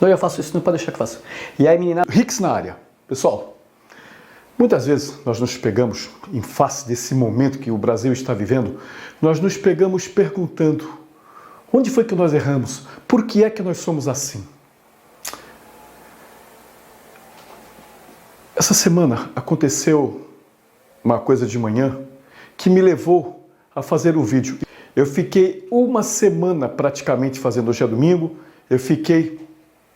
Não, eu faço isso, não pode deixar que faça. E aí, menina, Hicks na área. Pessoal, muitas vezes nós nos pegamos, em face desse momento que o Brasil está vivendo, nós nos pegamos perguntando: onde foi que nós erramos? Por que é que nós somos assim? Essa semana aconteceu uma coisa de manhã que me levou a fazer um vídeo. Eu fiquei uma semana praticamente fazendo, hoje é domingo, eu fiquei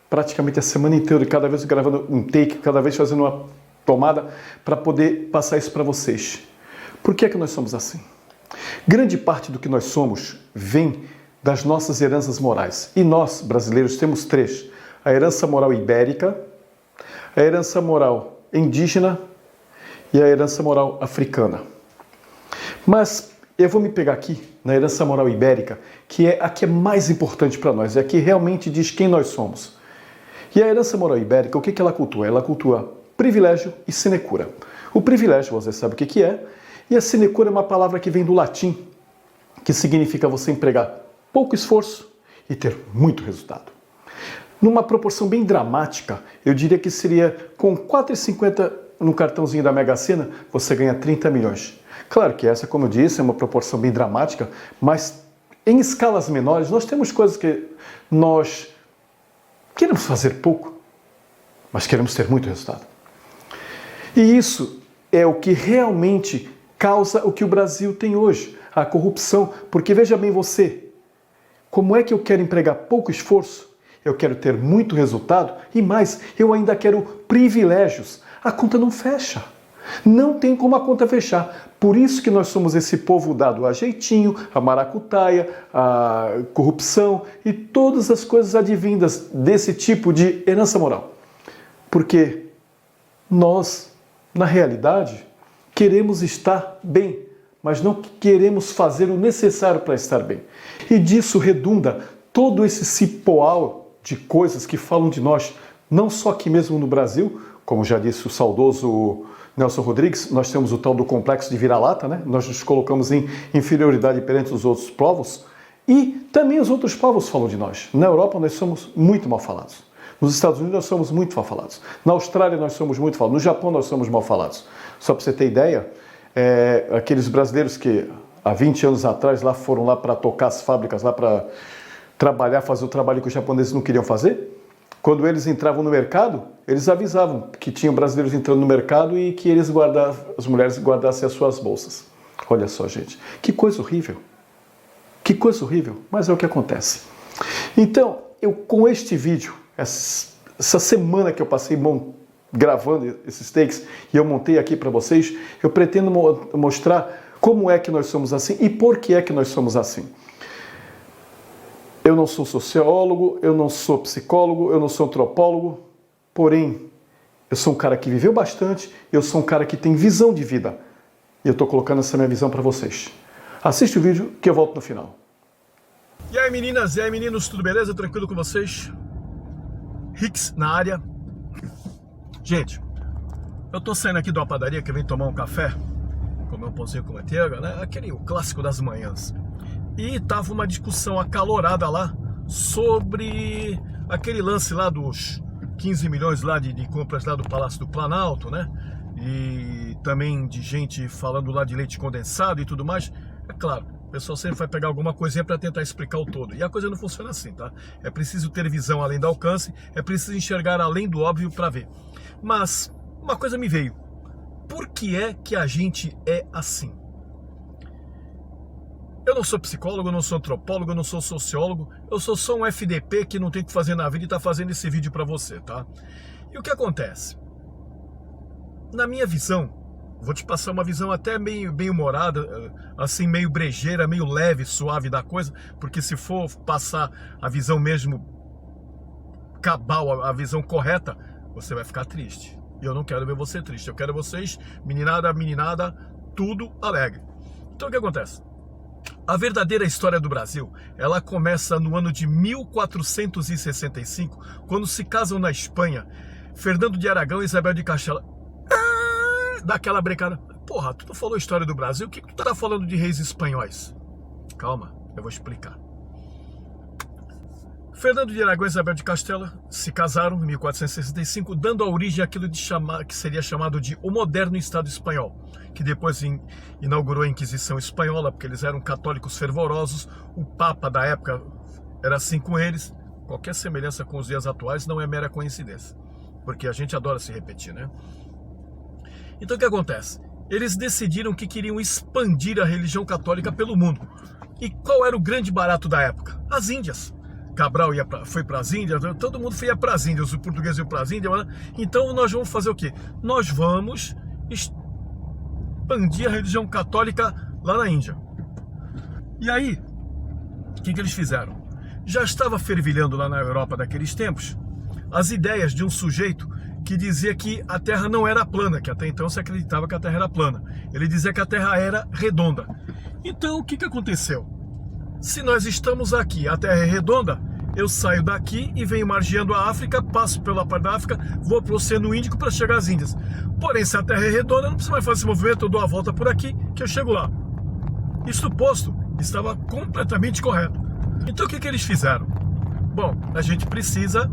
praticamente a semana inteira, cada vez gravando um take, cada vez fazendo uma tomada para poder passar isso para vocês. Por que é que nós somos assim? Grande parte do que nós somos vem das nossas heranças morais. E nós, brasileiros, temos três: a herança moral ibérica, a herança moral indígena e a herança moral africana. Mas eu vou me pegar aqui na herança moral ibérica, que é a que é mais importante para nós, é a que realmente diz quem nós somos. E a herança moral ibérica, o que ela cultua? Ela cultua privilégio e sinecura. O privilégio, você sabe o que é, e a sinecura é uma palavra que vem do latim, que significa você empregar pouco esforço e ter muito resultado. Numa proporção bem dramática, eu diria que seria com R$ 4,50 no cartãozinho da Mega Sena, você ganha 30 milhões. Claro que essa, como eu disse, é uma proporção bem dramática, mas em escalas menores nós temos coisas que nós queremos fazer pouco, mas queremos ter muito resultado. E isso é o que realmente causa o que o Brasil tem hoje, a corrupção. Porque veja bem você, como é que eu quero empregar pouco esforço? Eu quero ter muito resultado e mais, eu ainda quero privilégios. A conta não fecha. Não tem como a conta fechar. Por isso que nós somos esse povo dado a jeitinho, a maracutaia, a corrupção e todas as coisas advindas desse tipo de herança moral. Porque nós, na realidade, queremos estar bem, mas não queremos fazer o necessário para estar bem. E disso redunda todo esse cipoal de coisas que falam de nós, não só aqui mesmo no Brasil, como já disse o saudoso Nelson Rodrigues, nós temos o tal do complexo de vira-lata, né? Nós nos colocamos em inferioridade perante os outros povos, e também os outros povos falam de nós. Na Europa nós somos muito mal falados. Nos Estados Unidos nós somos muito mal falados. Na Austrália nós somos muito falados. No Japão nós somos mal falados. Só para você ter ideia, aqueles brasileiros que há 20 anos atrás lá foram lá para tocar as fábricas, lá para trabalhar, fazer o trabalho que os japoneses não queriam fazer, quando eles entravam no mercado, eles avisavam que tinham brasileiros entrando no mercado e que as mulheres guardassem as suas bolsas. Olha só, gente, que coisa horrível. Que coisa horrível, mas é o que acontece. Então, eu com este vídeo, essa semana que eu passei gravando esses takes e eu montei aqui para vocês, eu pretendo mostrar como é que nós somos assim e por que é que nós somos assim. Eu não sou sociólogo, eu não sou psicólogo, eu não sou antropólogo, porém, eu sou um cara que viveu bastante, eu sou um cara que tem visão de vida. E eu estou colocando essa minha visão para vocês. Assiste o vídeo que eu volto no final. E aí meninas, e aí meninos, tudo beleza? Tranquilo com vocês? Hicks na área. Gente, eu tô saindo aqui de uma padaria que eu venho tomar um café, comer um pãozinho com manteiga, né? O clássico das manhãs. E tava uma discussão acalorada lá sobre aquele lance lá dos 15 milhões lá de compras lá do Palácio do Planalto, né? E também de gente falando lá de leite condensado e tudo mais. É claro, o pessoal sempre vai pegar alguma coisinha para tentar explicar o todo. E a coisa não funciona assim, tá? É preciso ter visão além do alcance, é preciso enxergar além do óbvio para ver. Mas uma coisa me veio. Por que é que a gente é assim? Eu não sou psicólogo, eu não sou antropólogo, eu não sou sociólogo, eu sou só um FDP que não tem o que fazer na vida e está fazendo esse vídeo para você, tá? E o que acontece? Na minha visão, vou te passar uma visão até meio bem humorada, assim meio brejeira, meio leve, suave da coisa, porque se for passar a visão mesmo cabal, a visão correta, você vai ficar triste. E eu não quero ver você triste, eu quero vocês, meninada, tudo alegre. Então o que acontece? A verdadeira história do Brasil, ela começa no ano de 1465, quando se casam na Espanha, Fernando de Aragão e Isabel de Castela. Dá aquela brecada. Porra, tu não falou a história do Brasil? O que tu tá falando de reis espanhóis? Calma, eu vou explicar. Fernando de Aragão e Isabel de Castela se casaram em 1465, dando a origem àquilo que seria chamado de o moderno Estado espanhol, que depois inaugurou a Inquisição espanhola, porque eles eram católicos fervorosos, o Papa da época era assim com eles. Qualquer semelhança com os dias atuais não é mera coincidência, porque a gente adora se repetir, né? Então o que acontece? Eles decidiram que queriam expandir a religião católica pelo mundo. E qual era o grande barato da época? As Índias. Cabral foi para as Índias, todo mundo ia para as Índias, os portugueses iam para as Índias, então nós vamos fazer o quê? Nós vamos expandir a religião católica lá na Índia. E aí, o que eles fizeram? Já estava fervilhando lá na Europa daqueles tempos as ideias de um sujeito que dizia que a Terra não era plana, que até então se acreditava que a Terra era plana. Ele dizia que a Terra era redonda. Então, o que aconteceu? Se nós estamos aqui, a Terra é redonda, eu saio daqui e venho margeando a África, passo pela parte da África, vou para o Oceano Índico para chegar às Índias. Porém, se a Terra é redonda, eu não preciso mais fazer esse movimento, eu dou a volta por aqui, que eu chego lá. Isso posto, estava completamente correto. Então, o que eles fizeram? Bom, a gente precisa,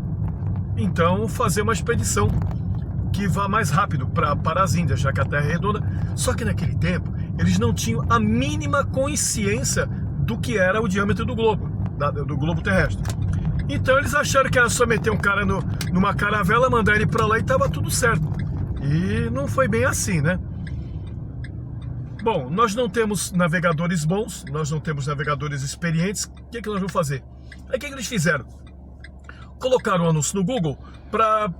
então, fazer uma expedição que vá mais rápido para as Índias, já que a Terra é redonda. Só que naquele tempo, eles não tinham a mínima consciência do que era o diâmetro do globo terrestre. Então eles acharam que era só meter um cara numa caravela, mandar ele para lá e estava tudo certo. E não foi bem assim, né? Bom, nós não temos navegadores bons, nós não temos navegadores experientes. O que nós vamos fazer? Aí o que eles fizeram? Colocaram um anúncio no Google para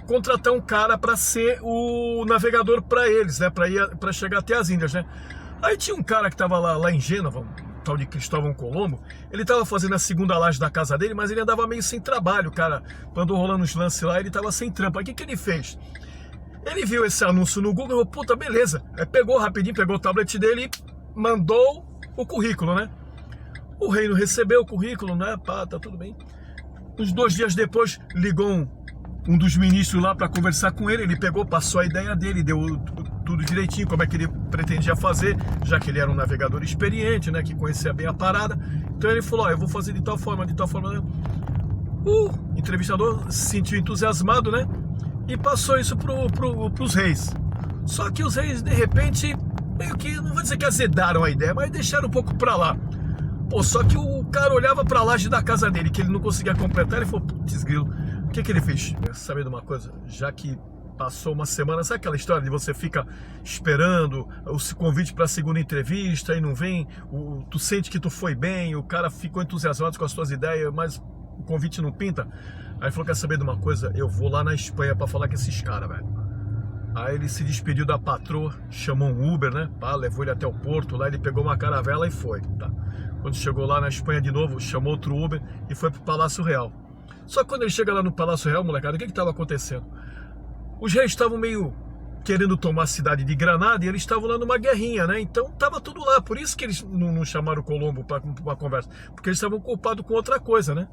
contratar um cara para ser o navegador para eles, né? Para chegar até as Índias, né? Aí tinha um cara que estava lá em Gênova, tal de Cristóvão Colombo. Ele estava fazendo a segunda laje da casa dele, mas ele andava meio sem trabalho, cara. Andou rolando uns lances lá, ele estava sem trampa. Aí o que ele fez? Ele viu esse anúncio no Google e falou, puta, beleza. Aí pegou rapidinho, pegou o tablet dele e mandou o currículo, né? O reino recebeu o currículo, né? Pá, tá tudo bem. Uns 2 dias depois, ligou um dos ministros lá para conversar com ele. Ele pegou, passou a ideia dele, deu tudo direitinho, como é que ele pretendia fazer, já que ele era um navegador experiente, né, que conhecia bem a parada. Então ele falou, eu vou fazer de tal forma, né? O entrevistador se sentiu entusiasmado, né, e passou isso pros reis. Só que os reis, de repente, meio que, não vou dizer que azedaram a ideia, mas deixaram um pouco pra lá. Pô, só que o cara olhava pra laje da casa dele, que ele não conseguia completar, ele falou, putz grilo, o que ele fez? Sabe de uma coisa? Já que passou uma semana, sabe aquela história de você fica esperando o convite para a segunda entrevista e não vem, tu sente que tu foi bem, o cara ficou entusiasmado com as tuas ideias, mas o convite não pinta. Aí falou, quer saber de uma coisa? Eu vou lá na Espanha para falar com esses caras, velho. Aí ele se despediu da patroa, chamou um Uber, né? Pá, levou ele até o porto, lá ele pegou uma caravela e foi, tá? Quando chegou lá na Espanha de novo, chamou outro Uber e foi pro Palácio Real. Só que quando ele chega lá no Palácio Real, molecada, o que estava acontecendo? Os reis estavam meio querendo tomar a cidade de Granada e eles estavam lá numa guerrinha, né? Então tava tudo lá, por isso que eles não chamaram o Colombo para uma conversa, porque eles estavam culpados com outra coisa, né?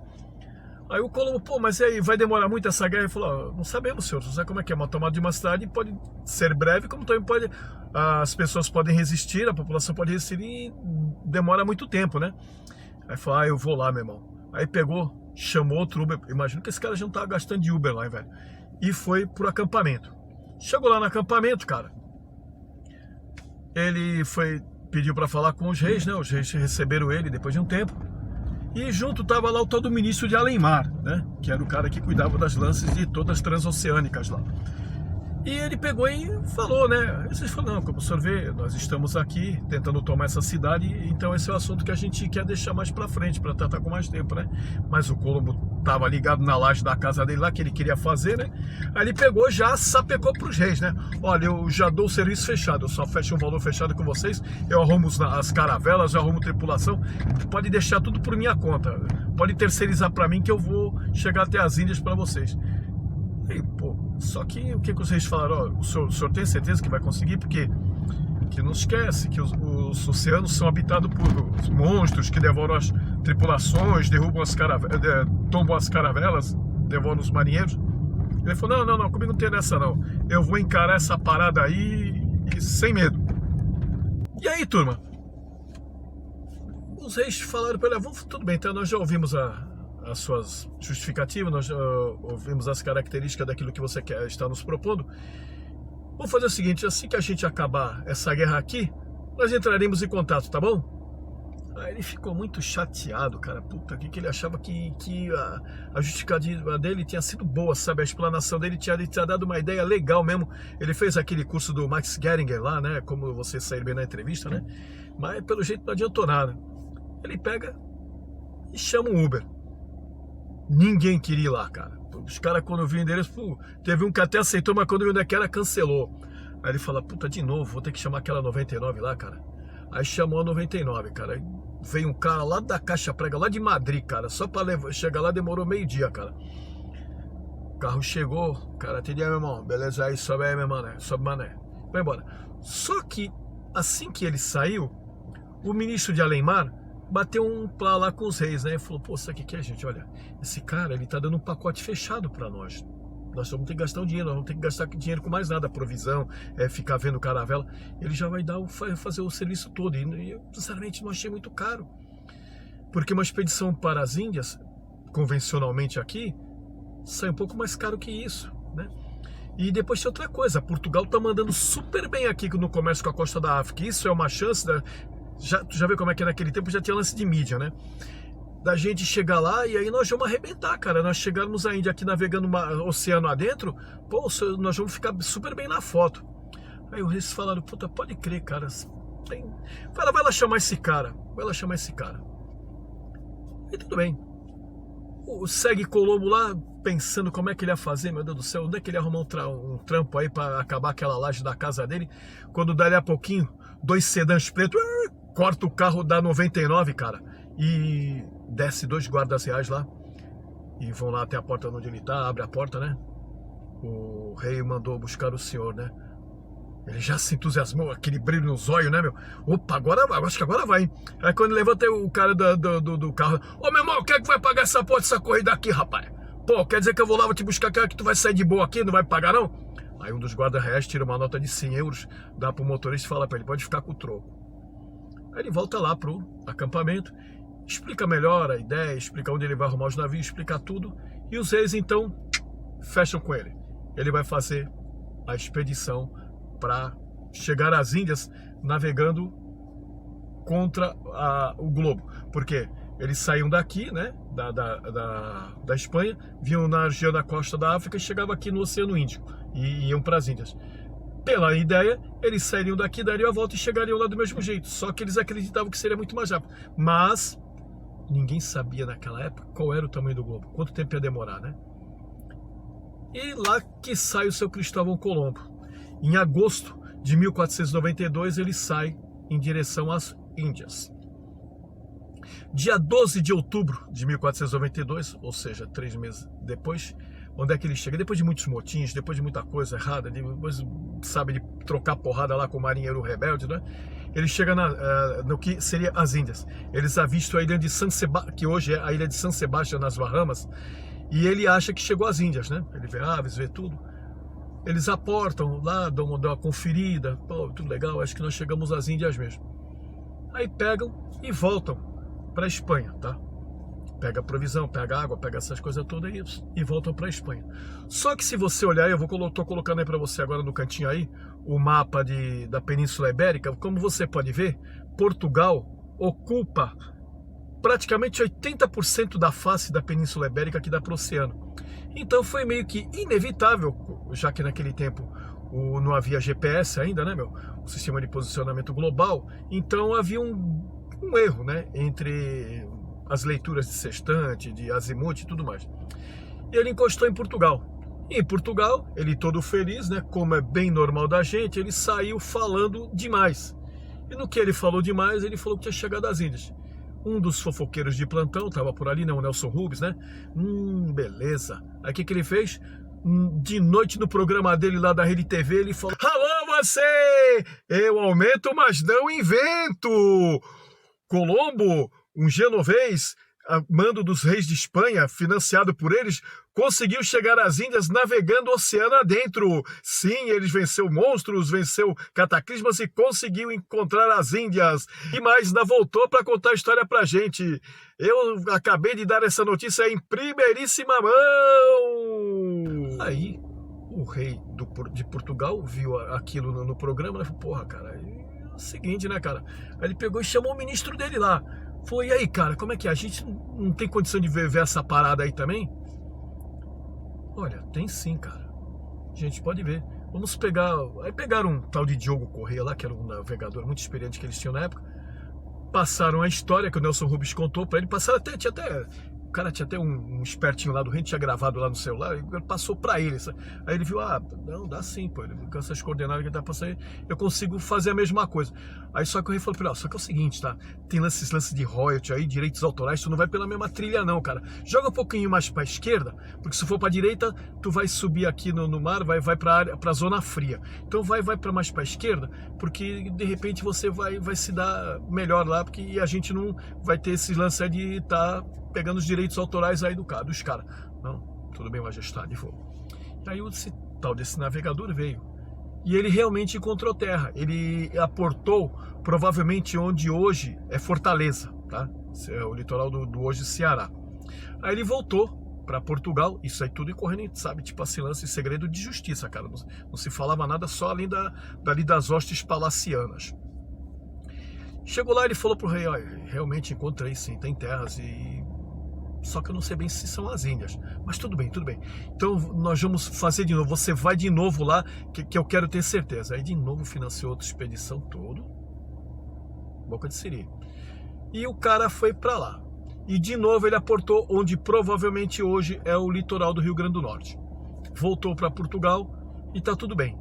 Aí o Colombo, pô, mas e aí, vai demorar muito essa guerra? Ele falou, não sabemos, senhor, não sabe como é que é, uma tomada de uma cidade pode ser breve, como também pode, as pessoas podem resistir, a população pode resistir e demora muito tempo, né? Aí falou, eu vou lá, meu irmão. Aí pegou, chamou outro Uber, imagino que esse cara já não tava gastando de Uber lá, hein, velho? E foi pro acampamento. Chegou lá no acampamento, cara, ele pediu para falar com os reis, né? Os reis receberam ele depois de um tempo. E junto tava lá o tal do ministro de Além-Mar, né? Que era o cara que cuidava das lanças de todas as transoceânicas lá. E ele pegou e falou, né? Eles falaram, não, como o senhor vê, nós estamos aqui tentando tomar essa cidade, então esse é o assunto que a gente quer deixar mais pra frente, pra tratar com mais tempo, né? Mas o Colombo tava ligado na laje da casa dele lá, que ele queria fazer, né? Aí ele pegou, já sapecou pros reis, né? Olha, eu já dou o serviço fechado, eu só fecho um valor fechado com vocês, eu arrumo as caravelas, eu arrumo tripulação, pode deixar tudo por minha conta, pode terceirizar pra mim que eu vou chegar até as Índias pra vocês. E, pô, só que o que os reis falaram? O senhor tem certeza que vai conseguir? Porque que não esquece que os oceanos são habitados por monstros que devoram as tripulações, derrubam tombam as caravelas, devoram os marinheiros. Ele falou, não, comigo não tem dessa não. Eu vou encarar essa parada aí sem medo. E aí, turma? Os reis falaram para ele, tudo bem, então nós já ouvimos a as suas justificativas, nós ouvimos as características daquilo que você quer estar nos propondo. Vamos fazer o seguinte, assim que a gente acabar essa guerra aqui, nós entraremos em contato, tá bom? Aí ele ficou muito chateado, cara. Puta, que ele achava que a justificativa dele tinha sido boa, sabe? A explanação dele tinha dado uma ideia legal mesmo. Ele fez aquele curso do Max Geringer lá, né? Como você sair bem na entrevista, né? Mas pelo jeito não adiantou nada. Ele pega e chama um Uber. Ninguém queria ir lá, cara. Os caras, quando viram o endereço, teve um que até aceitou, mas quando viu onde é que era, cancelou. Aí ele fala, puta, de novo, vou ter que chamar aquela 99 lá, cara. Aí chamou a 99, cara. Aí veio um cara lá da Caixa Prega, lá de Madrid, cara. Só pra chegar lá demorou meio-dia, cara. O carro chegou, cara, atendi aí, meu irmão. Beleza, aí sobe aí, meu mané. Sobe, mané. Vai embora. Só que, assim que ele saiu, o ministro de Além-Mar bateu um plá lá com os reis, né? E falou, pô, sabe o que é, gente? Olha, esse cara, ele tá dando um pacote fechado pra nós. Nós vamos ter que gastar um dinheiro, nós vamos ter que gastar dinheiro com mais nada, provisão, ficar vendo caravela. Ele já vai fazer o serviço todo. E eu, sinceramente, não achei muito caro. Porque uma expedição para as Índias, convencionalmente aqui, sai um pouco mais caro que isso, né? E depois tem outra coisa, Portugal tá mandando super bem aqui no comércio com a costa da África. Isso é uma chance, tu já vê como é que naquele tempo já tinha lance de mídia, né? Da gente chegar lá e aí nós vamos arrebentar, cara. Nós chegarmos à Índia aqui navegando oceano adentro, pô, nós vamos ficar super bem na foto. Aí os reis falaram, puta, pode crer, cara. Vai lá chamar esse cara. Vai lá chamar esse cara. E tudo bem. Segue Colombo lá, pensando como é que ele ia fazer, meu Deus do céu, onde é que ele ia arrumar um trampo aí pra acabar aquela laje da casa dele. Quando dali a pouquinho, 2 sedãs pretos, corta o carro da 99, cara. E desce 2 guardas reais lá e vão lá até a porta onde ele tá, abre a porta, né? O rei mandou buscar o senhor, né? Ele já se entusiasmou, aquele brilho nos olhos, né, meu? Opa, agora vai, acho que agora vai, hein? Aí quando levanta o cara do carro, ô meu irmão, quem é que vai pagar essa porra dessa corrida aqui, rapaz? Pô, quer dizer que eu vou lá, vou te buscar, que tu vai sair de boa aqui, não vai pagar não? Aí um dos guardas reais tira uma nota de 100 euros, dá pro motorista e fala pra ele, pode ficar com o troco. Aí ele volta lá pro acampamento, explica melhor a ideia, explica onde ele vai arrumar os navios, explica tudo. E os reis, então, fecham com ele. Ele vai fazer a expedição para chegar às Índias navegando contra o globo. Porque eles saíam daqui, né, da Espanha, vinham na região da costa da África e chegavam aqui no Oceano Índico e iam para as Índias. Pela ideia, eles sairiam daqui, dariam a volta e chegariam lá do mesmo jeito. Só que eles acreditavam que seria muito mais rápido. Mas ninguém sabia naquela época qual era o tamanho do globo, quanto tempo ia demorar, né? E lá que sai o seu Cristóvão Colombo. Em agosto de 1492, ele sai em direção às Índias. Dia 12 de outubro de 1492, ou seja, 3 meses depois, onde é que ele chega? Depois de muitos motins, depois de muita coisa errada, depois, sabe, de trocar porrada lá com o marinheiro rebelde, né? Ele chega no que seria as Índias. Eles avistam a ilha de San Sebastián, que hoje é a ilha de San Sebastián, nas Bahamas, e ele acha que chegou às Índias, né? Ele vê aves, vê tudo. Eles aportam lá, dão uma conferida, pô, tudo legal, acho que nós chegamos às Índias mesmo. Aí pegam e voltam para a Espanha, tá? Pega provisão, pega água, pega essas coisas todas e voltam para a Espanha. Só que se você olhar, tô colocando aí para você agora no cantinho aí, o mapa da Península Ibérica, como você pode ver, Portugal ocupa praticamente 80% da face da Península Ibérica que dá para o oceano. Então foi meio que inevitável, já que naquele tempo não havia GPS ainda, né, meu? O sistema de posicionamento global. Então havia um erro, né, entre as leituras de sextante, de azimuth e tudo mais. E ele encostou em Portugal. E em Portugal, ele todo feliz, né, como é bem normal da gente, ele saiu falando demais. E no que ele falou demais, ele falou que tinha chegado às Índias. Um dos fofoqueiros de plantão, estava por ali, né, o Nelson Rubens, né? Beleza. Aí o que ele fez? De noite no programa dele lá da Rede TV, ele falou: alô você! Eu aumento, mas não invento! Colombo, um genovês, a mando dos reis de Espanha, financiado por eles, conseguiu chegar às Índias navegando o oceano adentro. Sim, eles venceu monstros, venceu cataclismas e conseguiu encontrar as Índias. E mais, ainda voltou para contar a história pra gente. Eu acabei de dar essa notícia em primeiríssima mão. Aí, o rei de Portugal viu aquilo no programa e falou, porra, cara, é o seguinte, né, cara? Aí ele pegou e chamou o ministro dele lá. Falou, e aí, cara, como é que é? A gente não tem condição de ver essa parada aí também? Olha, tem sim, cara. A gente pode ver. Vamos pegar... Aí pegaram um tal de Diogo Corrêa lá, que era um navegador muito experiente que eles tinham na época. Passaram a história que o Nelson Rubens contou pra ele. Passaram até... O cara tinha até um espertinho lá do rei, tinha gravado lá no celular, ele passou pra ele. Aí ele viu, não, dá sim, pô, com essas coordenadas que ele tá passando aí, eu consigo fazer a mesma coisa. Aí só que o rei falou pra ele, só que é o seguinte, tá? Tem esses lances de royalty aí, direitos autorais, tu não vai pela mesma trilha não, cara. Joga um pouquinho mais pra esquerda, porque se for pra direita, tu vai subir aqui no mar, vai pra zona fria. Então vai pra mais pra esquerda, porque de repente você vai se dar melhor lá, porque a gente não vai ter esses lances aí de estar pegando os direitos autorais aí dos caras. Não, tudo bem, majestade, vou. E aí esse tal desse navegador veio. E ele realmente encontrou terra. Ele aportou provavelmente onde hoje é Fortaleza, tá? É o litoral do hoje Ceará. Aí ele voltou para Portugal, isso aí tudo correndo, sabe? Tipo assim, lance segredo de justiça, cara. Não se falava nada só além dali das hostes palacianas. Chegou lá, ele falou pro rei, olha, realmente encontrei sim, tem terras e... Só que eu não sei bem se são as Índias. Mas tudo bem, tudo bem. Então nós vamos fazer de novo. Você vai de novo lá, que eu quero ter certeza. Aí de novo financiou outra expedição todo. Boca de siri. E o cara foi pra lá. E de novo ele aportou onde provavelmente hoje é o litoral do Rio Grande do Norte. Voltou para Portugal e tá tudo bem.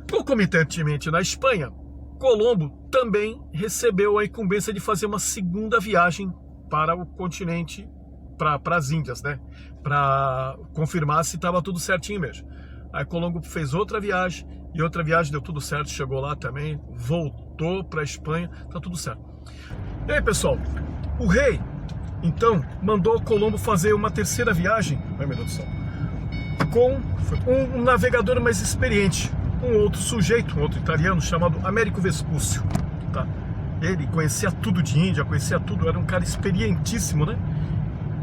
Concomitantemente na Espanha, Colombo também recebeu a incumbência de fazer uma segunda viagem para o continente, para as Índias, né? Para confirmar se estava tudo certinho mesmo. Aí Colombo fez outra viagem, e outra viagem deu tudo certo, chegou lá também, voltou para a Espanha, tá tudo certo. E aí, pessoal, o rei, então, mandou Colombo fazer uma terceira viagem, ai meu Deus do céu, com um navegador mais experiente, um outro sujeito, um outro italiano, chamado Américo Vespúcio, tá? Ele conhecia tudo de Índia, conhecia tudo, era um cara experientíssimo, né?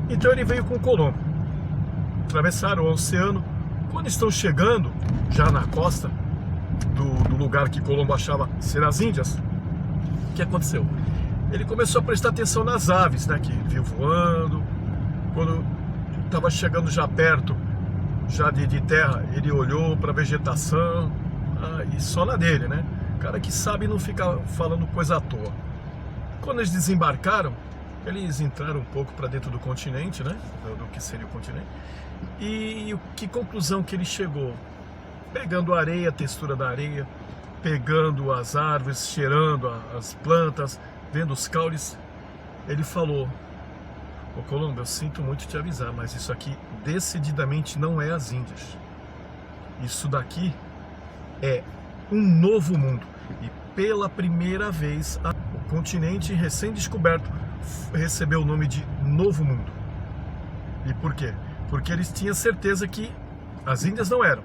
Então ele veio com Colombo. Atravessaram o oceano. Quando estão chegando, já na costa do lugar que Colombo achava ser as Índias, o que aconteceu? Ele começou a prestar atenção nas aves, né? Que viu voando. Quando estava chegando já perto, já de terra, ele olhou para a vegetação, e só na dele, né? Cara que sabe não fica falando coisa à toa. Quando eles desembarcaram, eles entraram um pouco para dentro do continente, né? Do que seria o continente. E que conclusão que ele chegou? Pegando a areia, a textura da areia, pegando as árvores, cheirando as plantas, vendo os caules, ele falou: ô Colombo, eu sinto muito te avisar, mas isso aqui decididamente não é as Índias. Isso daqui é um novo mundo. E pela primeira vez, o continente recém-descoberto recebeu o nome de Novo Mundo. E por quê? Porque eles tinham certeza que as Índias não eram.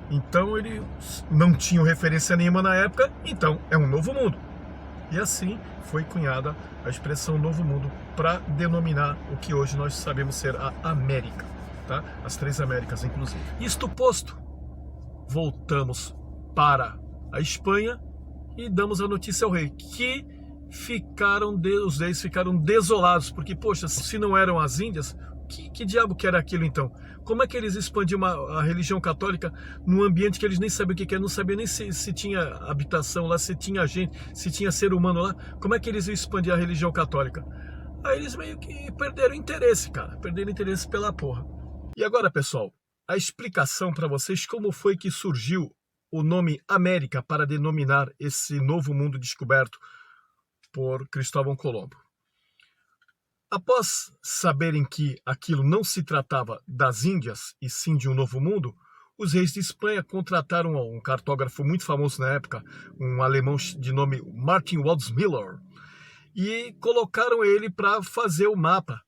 Então eles não tinham referência nenhuma na época, então é um novo mundo. E assim foi cunhada a expressão Novo Mundo para denominar o que hoje nós sabemos ser a América, tá? As três Américas, inclusive. Isto posto, voltamos para a Espanha e damos a notícia ao rei, que os reis ficaram desolados, porque, poxa, se não eram as Índias, que diabo que era aquilo então? Como é que eles expandiam a religião católica num ambiente que eles nem sabiam o que era, não sabiam nem se tinha habitação lá, se tinha gente, se tinha ser humano lá, como é que eles iam expandir a religião católica? Aí eles meio que perderam interesse, cara, perderam interesse pela porra. E agora, pessoal, a explicação para vocês como foi que surgiu o nome América para denominar esse novo mundo descoberto por Cristóvão Colombo. Após saberem que aquilo não se tratava das Índias e sim de um novo mundo, os reis de Espanha contrataram um cartógrafo muito famoso na época, um alemão de nome Martin Waldseemüller, e colocaram ele para fazer o mapa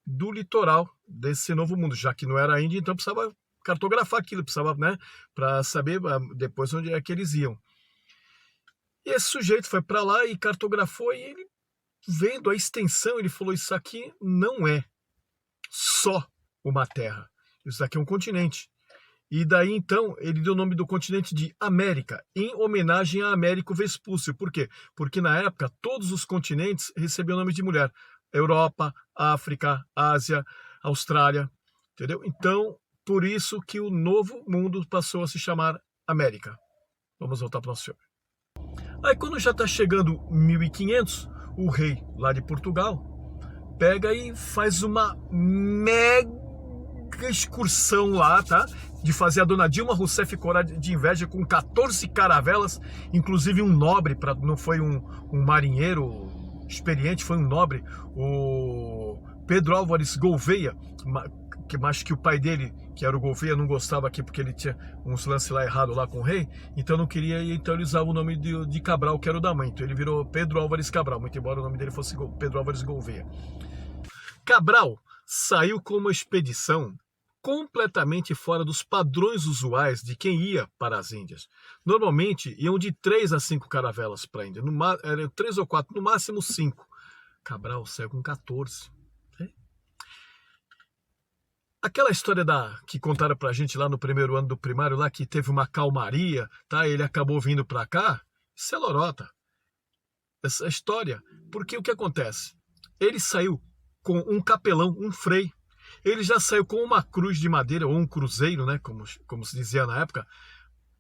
do litoral desse novo mundo, já que não era a Índia, então precisava cartografar aquilo, precisava, né, para saber depois onde é que eles iam. E esse sujeito foi para lá e cartografou, e ele, vendo a extensão, ele falou: isso aqui não é só uma terra, isso aqui é um continente. E daí, então, ele deu o nome do continente de América, em homenagem a Américo Vespúcio. Por quê? Porque, na época, todos os continentes recebiam nome de mulher. Europa, África, Ásia, Austrália, entendeu? Então, por isso que o novo mundo passou a se chamar América. Vamos voltar para o nosso filme. Aí, quando já está chegando 1500, o rei lá de Portugal pega e faz uma mega excursão lá, tá? De fazer a dona Dilma Rousseff corar de inveja com 14 caravelas, inclusive um nobre, não foi um marinheiro experiente, foi um nobre, o Pedro Álvares Gouveia, mas que o pai dele, que era o Gouveia, não gostava aqui porque ele tinha uns lances lá errados lá com o rei, então não queria, então ele usava o nome de Cabral, que era o da mãe, então ele virou Pedro Álvares Cabral, muito embora o nome dele fosse Pedro Álvares Gouveia. Cabral saiu com uma expedição completamente fora dos padrões usuais de quem ia para as Índias. Normalmente iam de 3 a 5 caravelas para a Índia, eram 3 ou 4, no máximo 5. Cabral saiu com 14. Aquela história que contaram pra gente lá no primeiro ano do primário, lá que teve uma calmaria, tá? Ele acabou vindo para cá, isso é lorota. Essa história, porque o que acontece? Ele saiu com um capelão, um frei. Ele já saiu com uma cruz de madeira, ou um cruzeiro, né, como se dizia na época.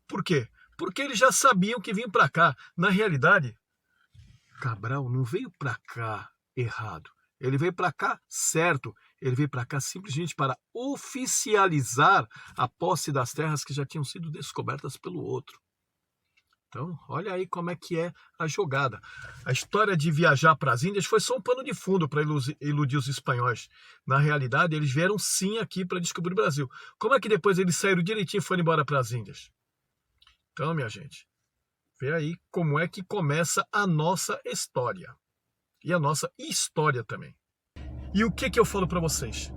Por quê? Porque eles já sabiam que vinham para cá. Na realidade, Cabral não veio para cá errado. Ele veio para cá certo. Ele veio para cá simplesmente para oficializar a posse das terras que já tinham sido descobertas pelo outro. Então, olha aí como é que é a jogada. A história de viajar para as Índias foi só um pano de fundo para iludir os espanhóis. Na realidade, eles vieram sim aqui para descobrir o Brasil. Como é que depois eles saíram direitinho e foram embora para as Índias? Então, minha gente, vê aí como é que começa a nossa história. E a nossa história também. E o que eu falo para vocês?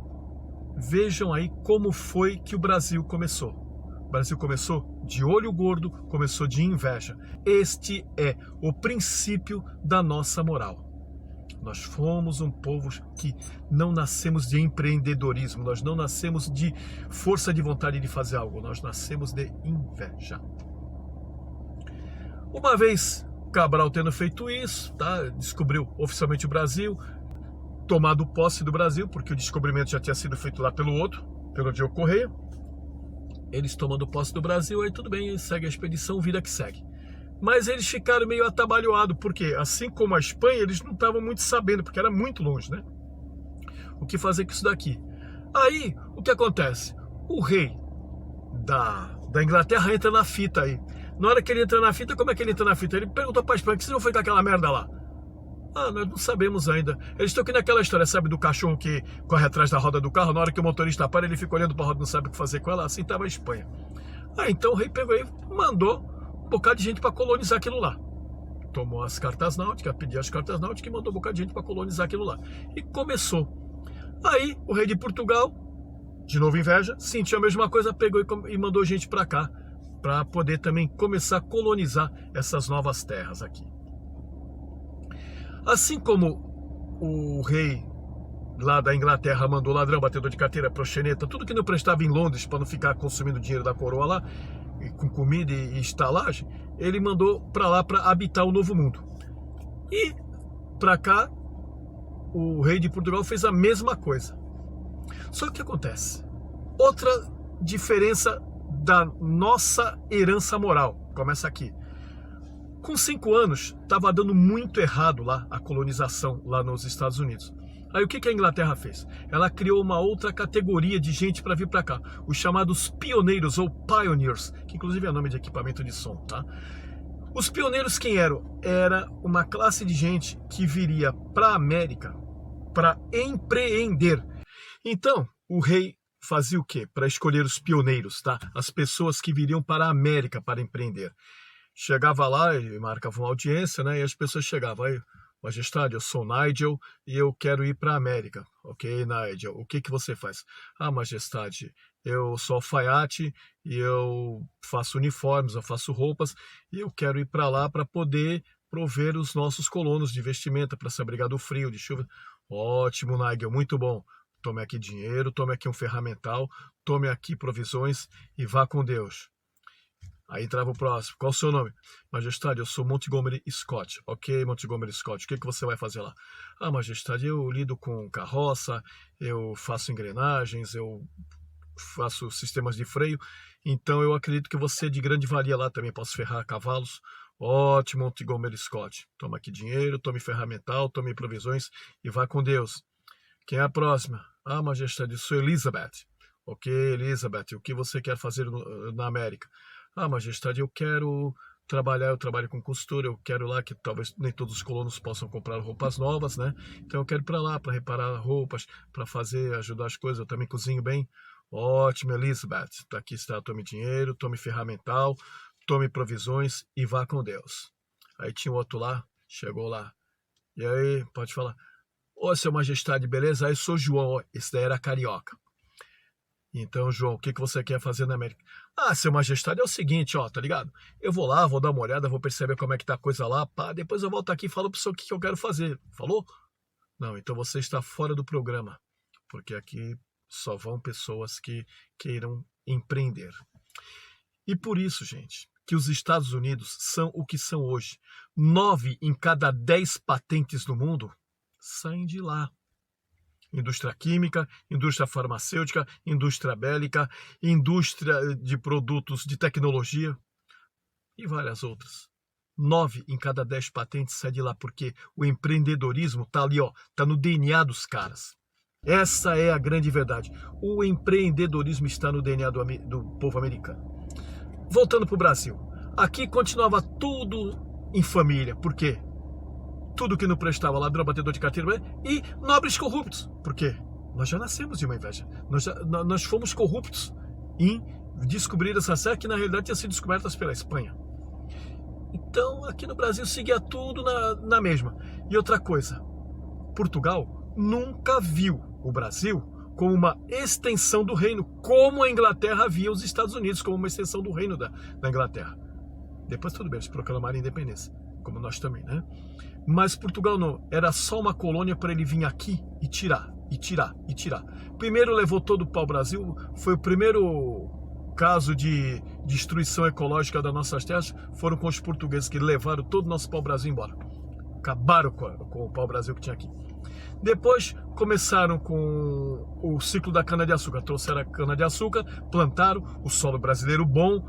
Vejam aí como foi que o Brasil começou. O Brasil começou de olho gordo, começou de inveja. Este é o princípio da nossa moral. Nós fomos um povo que não nascemos de empreendedorismo, nós não nascemos de força de vontade de fazer algo, nós nascemos de inveja. Uma vez Cabral tendo feito isso, tá? Descobriu oficialmente o Brasil, tomado posse do Brasil, porque o descobrimento já tinha sido feito lá pelo outro, pelo Diogo Correia. Eles tomando posse do Brasil, aí tudo bem, segue a expedição, vida que segue. Mas eles ficaram meio atabalhoados, porque assim como a Espanha, eles não estavam muito sabendo, porque era muito longe, né? O que fazer com isso daqui? Aí, o que acontece? O rei da Inglaterra entra na fita aí. Na hora que ele entra na fita, como é que ele entra na fita? Ele perguntou para a Espanha, que você não foi com aquela merda lá? Ah, nós não sabemos ainda. Eles estão aqui naquela história, sabe, do cachorro que corre atrás da roda do carro, na hora que o motorista para, ele fica olhando para a roda, não sabe o que fazer com ela. Assim estava a Espanha. Ah, então o rei pegou e mandou um bocado de gente para colonizar aquilo lá. Tomou as cartas náuticas, pediu as cartas náuticas e mandou um bocado de gente para colonizar aquilo lá. E começou. Aí o rei de Portugal, de novo inveja, sentiu a mesma coisa, pegou e mandou gente para cá, para poder também começar a colonizar essas novas terras aqui. Assim como o rei lá da Inglaterra mandou ladrão, batedor de carteira, proxeneta, tudo que não prestava em Londres para não ficar consumindo dinheiro da coroa lá, com comida e estalagem, ele mandou para lá para habitar o novo mundo. E para cá, o rei de Portugal fez a mesma coisa. Só que o que acontece? Outra diferença da nossa herança moral começa aqui. Com 5 anos, estava dando muito errado lá a colonização lá nos Estados Unidos. Aí o que a Inglaterra fez? Ela criou uma outra categoria de gente para vir para cá, os chamados pioneiros ou pioneers, que inclusive é nome de equipamento de som, tá? Os pioneiros quem eram? Era uma classe de gente que viria para a América para empreender. Então, o rei fazia o quê? Para escolher os pioneiros, tá? As pessoas que viriam para a América para empreender. Chegava lá e marcava uma audiência, né? E as pessoas chegavam. Aí Majestade, eu sou Nigel e eu quero ir para a América. Ok, Nigel, o que você faz? Ah, Majestade, eu sou alfaiate e eu faço uniformes, eu faço roupas e eu quero ir para lá para poder prover os nossos colonos de vestimenta para se abrigar do frio, de chuva. Ótimo, Nigel, muito bom. Tome aqui dinheiro, tome aqui um ferramental, tome aqui provisões e vá com Deus. Aí entrava o próximo. Qual o seu nome? Majestade, eu sou Montgomery Scott. Ok, Montgomery Scott, o que você vai fazer lá? Ah, Majestade, eu lido com carroça, eu faço engrenagens, eu faço sistemas de freio, então eu acredito que você é de grande valia lá também, posso ferrar cavalos. Ótimo, Montgomery Scott. Toma aqui dinheiro, tome ferramental, tome provisões e vá com Deus. Quem é a próxima? Ah, Majestade, eu sou Elizabeth. Ok, Elizabeth, o que você quer fazer na América? Ah, Majestade, eu quero trabalhar, eu trabalho com costura, eu quero lá que talvez nem todos os colonos possam comprar roupas novas, né? Então eu quero ir para lá para reparar roupas, para fazer, ajudar as coisas, eu também cozinho bem. Ótimo, Elizabeth, aqui está, tome dinheiro, tome ferramental, tome provisões e vá com Deus. Aí tinha o outro lá, chegou lá. E aí, pode falar. Ô, Seu Majestade, beleza? Aí eu sou João, esse daí era carioca. Então, João, o que você quer fazer na América? Ah, Seu Majestade, é o seguinte, ó, tá ligado? Eu vou lá, vou dar uma olhada, vou perceber como é que tá a coisa lá, pá, depois eu volto aqui e falo pro senhor o que eu quero fazer. Falou? Não, então você está fora do programa, porque aqui só vão pessoas que queiram empreender. E por isso, gente, que os Estados Unidos são o que são hoje. 9 em cada 10 patentes no mundo saem de lá. Indústria química, indústria farmacêutica, indústria bélica, indústria de produtos de tecnologia e várias outras. 9 em cada 10 patentes saem de lá, porque o empreendedorismo está ali, ó, está no DNA dos caras. Essa é a grande verdade. O empreendedorismo está no DNA do povo americano. Voltando para o Brasil. Aqui continuava tudo em família. Por quê? Tudo que não prestava, ladrão, batedor de carteira e nobres corruptos. Por quê? Nós já nascemos de uma inveja. Nós fomos corruptos em descobrir essa serra que na realidade tinha sido descoberta pela Espanha. Então aqui no Brasil seguia tudo na mesma. E outra coisa, Portugal nunca viu o Brasil como uma extensão do reino, como a Inglaterra via os Estados Unidos como uma extensão do reino da Inglaterra. Depois tudo bem, eles proclamaram a independência, como nós também, né? Mas Portugal não, era só uma colônia para ele vir aqui e tirar, e tirar, e tirar. Primeiro levou todo o pau-brasil, foi o primeiro caso de destruição ecológica das nossas terras, foram com os portugueses que levaram todo o nosso pau-brasil embora. Acabaram com o pau-brasil que tinha aqui. Depois começaram com o ciclo da cana-de-açúcar, trouxeram a cana-de-açúcar, plantaram o solo brasileiro bom.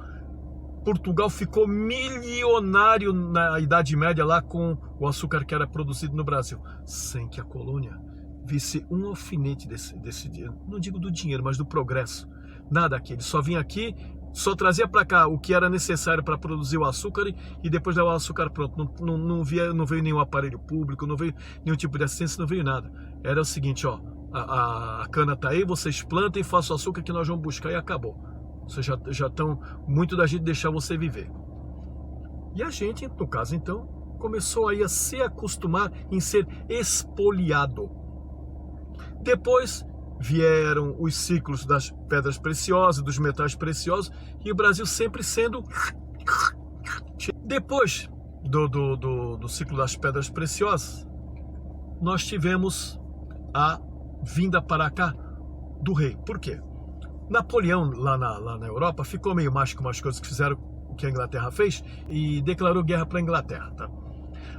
Portugal ficou milionário na Idade Média lá com o açúcar que era produzido no Brasil, sem que a colônia visse um alfinete desse dinheiro. Não digo do dinheiro, mas do progresso. Nada aqui. Ele só vinha aqui, só trazia para cá o que era necessário para produzir o açúcar e depois levava o açúcar pronto. Não veio nenhum aparelho público, não veio nenhum tipo de assistência, não veio nada. Era o seguinte, ó, a cana tá aí, vocês plantem, façam o açúcar que nós vamos buscar e acabou. Vocês já estão muito da gente deixar você viver. E a gente, no caso então, começou aí a se acostumar em ser expoliado. Depois vieram os ciclos das pedras preciosas, dos metais preciosos, e o Brasil sempre sendo... Depois do ciclo das pedras preciosas, nós tivemos a vinda para cá do rei. Por quê? Napoleão, lá na Europa, ficou meio macho com umas coisas que fizeram o que a Inglaterra fez e declarou guerra para a Inglaterra, tá?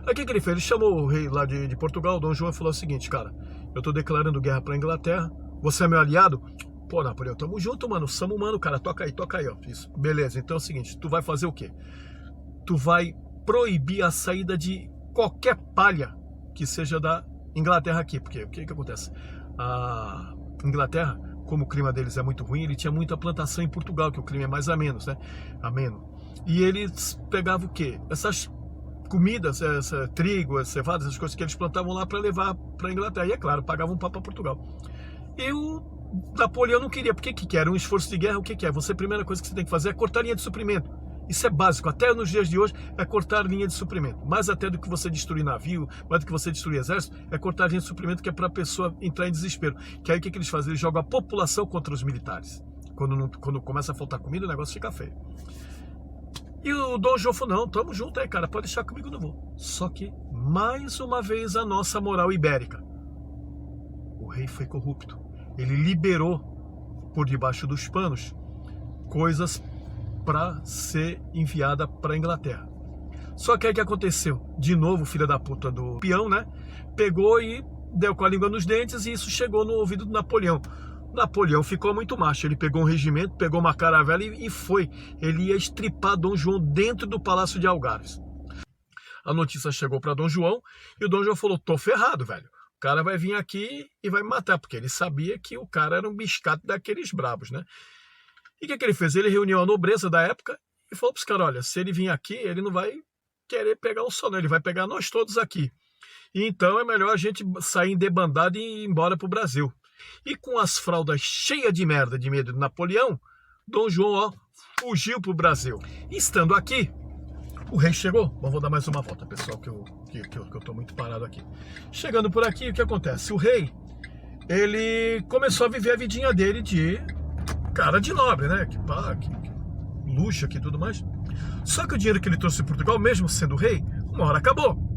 Aí o que ele fez? Ele chamou o rei lá de Portugal, Dom João, e falou o seguinte, cara, eu tô declarando guerra para a Inglaterra, você é meu aliado? Pô, Napoleão, tamo junto, mano, somos humano, cara, toca aí, ó. Isso, beleza, então é o seguinte, tu vai fazer o quê? Tu vai proibir a saída de qualquer palha que seja da Inglaterra aqui, porque o que acontece? A Inglaterra, como o clima deles é muito ruim, ele tinha muita plantação em Portugal, que o clima é mais ameno, né? Ameno. E eles pegavam o quê? Essas comidas, trigo, cevada, essas coisas que eles plantavam lá para levar para a Inglaterra. E é claro, pagavam um pau para Portugal. E o Napoleão não queria, porque que era um esforço de guerra, o que é? Você, a primeira coisa que você tem que fazer é cortar a linha de suprimento. Isso é básico, até nos dias de hoje é cortar linha de suprimento. Mais até do que você destruir navio, mais do que você destruir exército, é cortar linha de suprimento, que é para a pessoa entrar em desespero. Que aí o que eles fazem? Eles jogam a população contra os militares. Quando começa a faltar comida, o negócio fica feio. E o Dom João falou, não, tamo junto aí, cara, pode deixar comigo, não vou. Só que, mais uma vez, a nossa moral ibérica. O rei foi corrupto. Ele liberou, por debaixo dos panos, coisas para ser enviada para a Inglaterra. Só que aí o que aconteceu? De novo, filha da puta do peão, né? Pegou e deu com a língua nos dentes e isso chegou no ouvido do Napoleão. Napoleão ficou muito macho, ele pegou um regimento, pegou uma caravela e foi. Ele ia estripar Dom João dentro do Palácio de Algarves. A notícia chegou para Dom João e o Dom João falou, tô ferrado, velho. O cara vai vir aqui e vai me matar, porque ele sabia que o cara era um biscate daqueles brabos, né? E o que ele fez? Ele reuniu a nobreza da época e falou para os caras, olha, se ele vir aqui, ele não vai querer pegar o sol, não, ele vai pegar nós todos aqui. E então é melhor a gente sair em debandada e ir embora para o Brasil. E com as fraldas cheias de merda, de medo de Napoleão, Dom João, ó, fugiu para o Brasil. E estando aqui, o rei chegou. Bom, vou dar mais uma volta, pessoal, que eu tô muito parado aqui. Chegando por aqui, o que acontece? O rei, ele começou a viver a vidinha dele de cara de nobre, né? Que luxo aqui e tudo mais. Só que o dinheiro que ele trouxe de Portugal, mesmo sendo rei, uma hora acabou.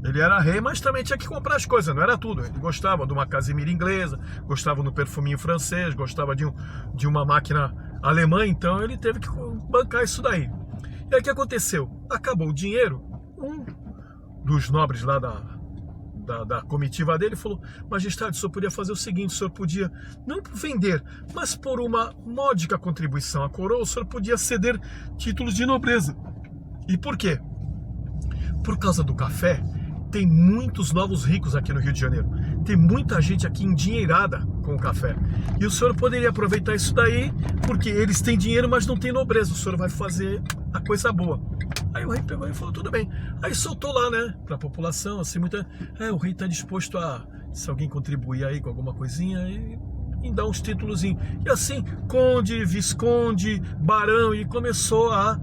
Ele era rei, mas também tinha que comprar as coisas, não era tudo. Ele gostava de uma casimira inglesa, gostava do perfuminho francês, gostava de uma máquina alemã, então ele teve que bancar isso daí. E aí o que aconteceu? Acabou o dinheiro, um dos nobres lá da comitiva dele falou, majestade, o senhor podia fazer o seguinte, o senhor podia não vender, mas por uma módica contribuição à coroa, o senhor podia ceder títulos de nobreza. E por quê? Por causa do café, tem muitos novos ricos aqui no Rio de Janeiro. Tem muita gente aqui endinheirada com o café. E o senhor poderia aproveitar isso daí, porque eles têm dinheiro, mas não têm nobreza. O senhor vai fazer a coisa boa. Aí o rei pegou e falou, tudo bem. Aí soltou lá, né, para a população, assim, o rei está disposto a, se alguém contribuir aí com alguma coisinha, e dar uns títulozinhos. E assim, conde, visconde, barão, e começou a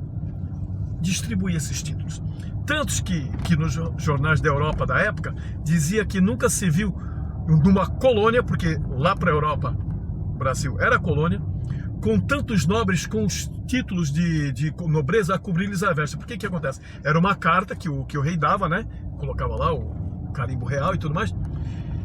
distribuir esses títulos. Tantos que nos jornais da Europa da época dizia que nunca se viu numa colônia, porque lá para a Europa, o Brasil era colônia, com tantos nobres com os títulos de nobreza a cobrir-lhes a versa. Por que acontece? Era uma carta que o rei dava, né? Colocava lá o carimbo real e tudo mais.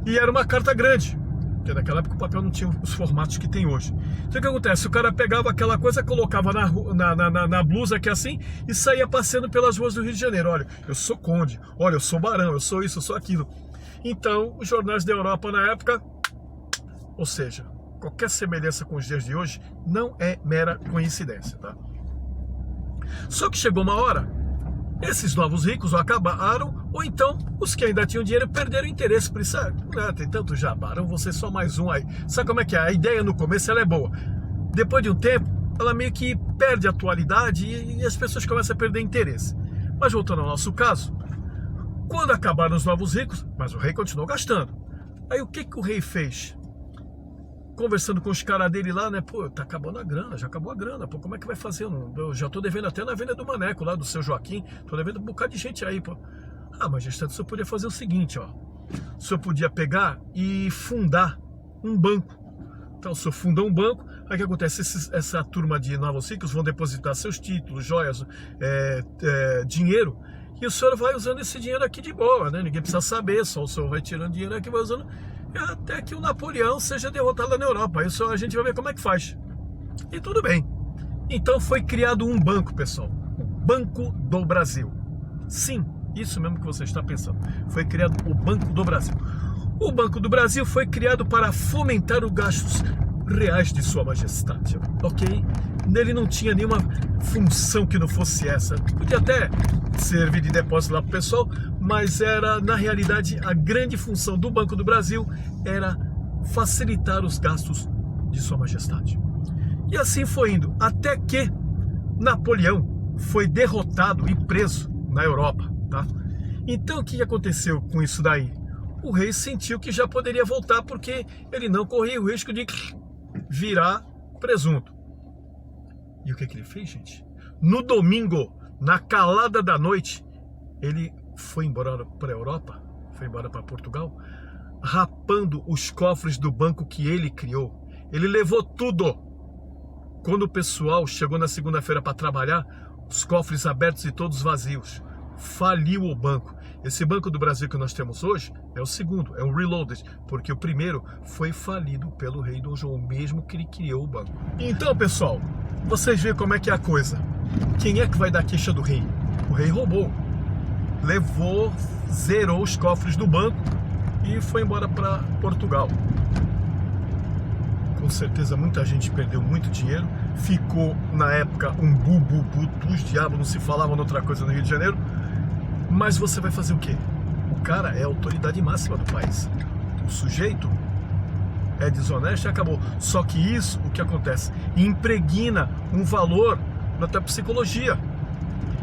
E era uma carta grande, porque naquela época o papel não tinha os formatos que tem hoje. Então o que acontece? O cara pegava aquela coisa, colocava na blusa que é assim e saía passeando pelas ruas do Rio de Janeiro. Olha, eu sou conde, olha, eu sou barão, eu sou isso, eu sou aquilo. Então os jornais da Europa na época, ou seja, qualquer semelhança com os dias de hoje não é mera coincidência, tá? Só que chegou uma hora, esses novos ricos ou acabaram, ou então os que ainda tinham dinheiro perderam interesse por isso. Tem tanto já, barão, você só mais um aí. Sabe como é que é? A ideia no começo ela é boa. Depois de um tempo, ela meio que perde a atualidade e as pessoas começam a perder interesse. Mas voltando ao nosso caso, quando acabaram os novos ricos, mas o rei continuou gastando. Aí o que o rei fez? Conversando com os caras dele lá, né? Pô, tá acabando a grana, já acabou a grana. Pô, como é que vai fazer? Eu já tô devendo até na venda do Maneco lá, do seu Joaquim. Tô devendo um bocado de gente aí, pô. Ah, majestade, o senhor podia fazer o seguinte, ó. O senhor podia pegar e fundar um banco. Então, o senhor funda um banco, aí o que acontece? Essa turma de novos ricos vão depositar seus títulos, joias, dinheiro, e o senhor vai usando esse dinheiro aqui de boa, né? Ninguém precisa saber, só o senhor vai tirando dinheiro aqui, vai usando, até que o Napoleão seja derrotado lá na Europa. Aí só a gente vai ver como é que faz. E tudo bem. Então foi criado um banco, pessoal. O Banco do Brasil. Sim, isso mesmo que você está pensando. Foi criado o Banco do Brasil. O Banco do Brasil foi criado para fomentar os gastos reais de Sua Majestade, ok? Ele não tinha nenhuma função que não fosse essa. Podia até servir de depósito lá para o pessoal, mas era, na realidade, a grande função do Banco do Brasil era facilitar os gastos de Sua Majestade. E assim foi indo, até que Napoleão foi derrotado e preso na Europa, tá? Então o que aconteceu com isso daí? O rei sentiu que já poderia voltar, porque ele não corria o risco de virar presunto. E o que ele fez, gente? No domingo, na calada da noite, ele foi embora para a Europa, foi embora para Portugal, rapando os cofres do banco que ele criou. Ele levou tudo. Quando o pessoal chegou na segunda-feira para trabalhar, os cofres abertos e todos vazios. Faliu o banco. Esse Banco do Brasil que nós temos hoje é o segundo, é o Reloaded, porque o primeiro foi falido pelo rei Dom João, mesmo que ele criou o banco. Então, pessoal, vocês veem como é que é a coisa. Quem é que vai dar queixa do rei? O rei roubou. Levou, zerou os cofres do banco e foi embora para Portugal. Com certeza muita gente perdeu muito dinheiro. Ficou, na época, um bu-bu-bu dos diabos, não se falava outra coisa no Rio de Janeiro. Mas você vai fazer o quê? O cara é a autoridade máxima do país. O sujeito é desonesto e acabou. Só que isso, o que acontece? Impregna um valor na tua psicologia.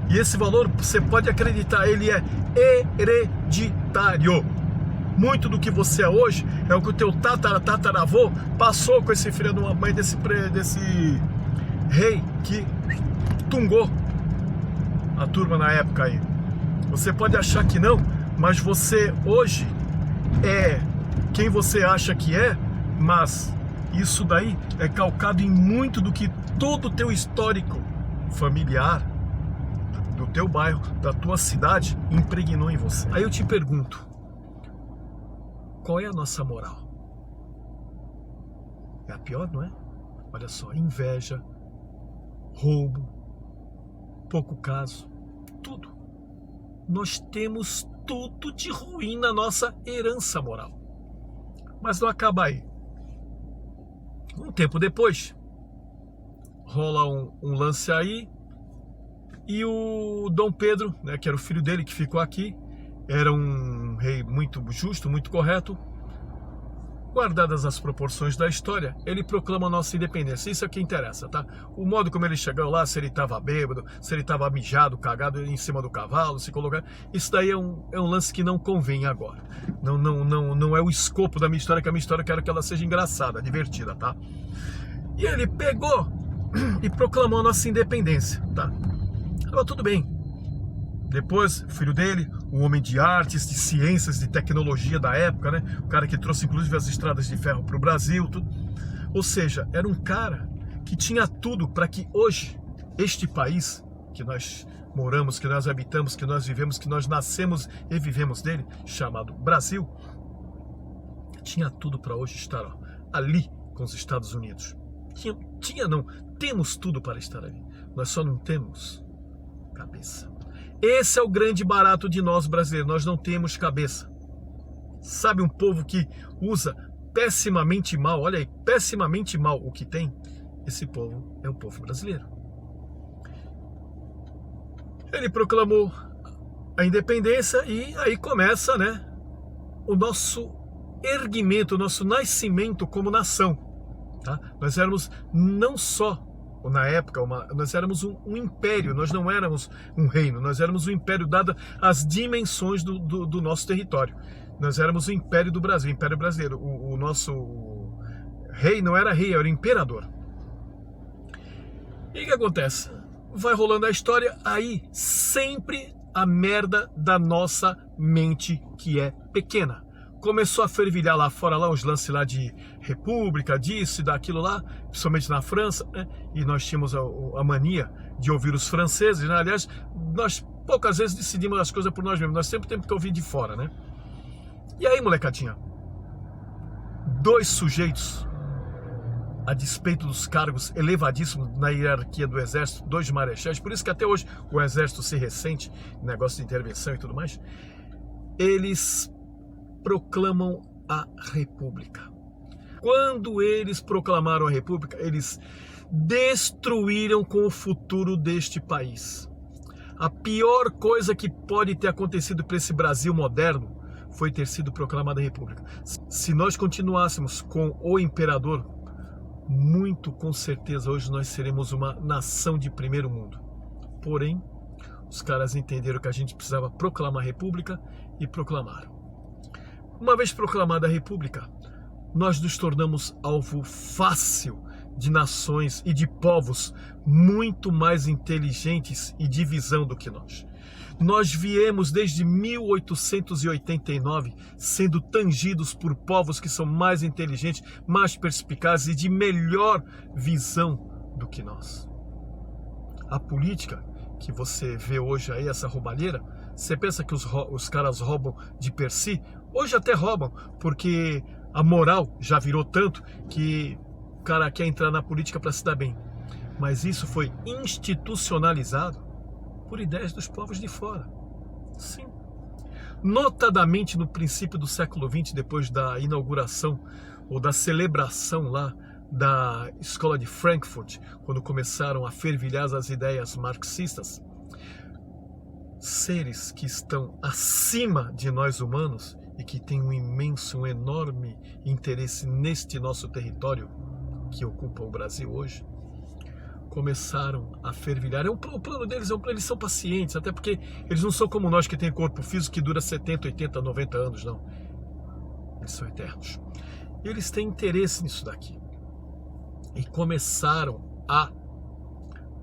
E esse valor, você pode acreditar, ele é hereditário. Muito do que você é hoje é o que o teu tataravô passou com esse filho de uma mãe desse rei que tungou a turma na época aí. Você pode achar que não, mas você hoje é quem você acha que é, mas isso daí é calcado em muito do que todo o teu histórico familiar, do teu bairro, da tua cidade, impregnou em você. Aí eu te pergunto, qual é a nossa moral? É a pior, não é? Olha só, inveja, roubo, pouco caso, tudo. Nós temos tudo de ruim na nossa herança moral. Mas não acaba aí. Um tempo depois, rola um lance aí, e o Dom Pedro, né, que era o filho dele que ficou aqui, era um rei muito justo, muito correto. Guardadas as proporções da história, ele proclama a nossa independência. Isso é o que interessa, tá? O modo como ele chegou lá, se ele estava bêbado, se ele estava mijado, cagado em cima do cavalo, se colocar... Isso daí é um lance que não convém agora. Não é o escopo da minha história, que a minha história eu quero que ela seja engraçada, divertida, tá? E ele pegou e proclamou a nossa independência, tá? Agora, tudo bem. Depois, o filho dele, um homem de artes, de ciências, de tecnologia da época, né? O cara que trouxe inclusive as estradas de ferro para o Brasil, tudo. Ou seja, era um cara que tinha tudo para que hoje, este país que nós moramos, que nós habitamos, que nós vivemos, que nós nascemos e vivemos dele, chamado Brasil, tinha tudo para hoje estar ali com os Estados Unidos. Temos tudo para estar ali. Nós só não temos cabeça. Esse é o grande barato de nós brasileiros, nós não temos cabeça. Sabe um povo que usa pessimamente mal, olha aí, pessimamente mal o que tem? Esse povo é o povo brasileiro. Ele proclamou a independência e aí começa, né, o nosso erguimento, o nosso nascimento como nação. Tá? Nós éramos não só... Na época, nós éramos um império, nós não éramos um reino, nós éramos um império, dada as dimensões do nosso território. Nós éramos o Império do Brasil, o Império Brasileiro. O nosso rei não era rei, era imperador. E o que acontece? Vai rolando a história, aí sempre a merda da nossa mente que é pequena. Começou a fervilhar lá fora, lá uns lances lá de república, disso e daquilo lá, principalmente na França, né? E nós tínhamos a mania de ouvir os franceses, né? Aliás, nós poucas vezes decidimos as coisas por nós mesmos, nós sempre temos que ouvir de fora, né? E aí, molecadinha, dois sujeitos, a despeito dos cargos elevadíssimos na hierarquia do exército, dois marechais, por isso que até hoje o exército se ressente, negócio de intervenção e tudo mais, eles proclamam a república. Quando eles proclamaram a república, eles destruíram com o futuro deste país. A pior coisa que pode ter acontecido para esse Brasil moderno foi ter sido proclamada a república. Se nós continuássemos com o imperador, muito com certeza hoje nós seremos uma nação de primeiro mundo. Porém, os caras entenderam que a gente precisava proclamar a república e proclamaram. Uma vez proclamada a república, nós nos tornamos alvo fácil de nações e de povos muito mais inteligentes e de visão do que nós. Nós viemos desde 1889 sendo tangidos por povos que são mais inteligentes, mais perspicazes e de melhor visão do que nós. A política que você vê hoje aí, essa roubalheira, você pensa que os caras roubam de per si? Hoje até roubam, porque a moral já virou tanto que o cara quer entrar na política para se dar bem. Mas isso foi institucionalizado por ideias dos povos de fora. Sim. Notadamente no princípio do século XX, depois da inauguração ou da celebração lá da Escola de Frankfurt, quando começaram a fervilhar as ideias marxistas, seres que estão acima de nós humanos e que têm um imenso, um enorme interesse neste nosso território que ocupa o Brasil hoje, começaram a fervilhar. O plano deles eles são pacientes, até porque eles não são como nós que tem corpo físico que dura 70, 80, 90 anos, não. Eles são eternos. Eles têm interesse nisso daqui. E começaram a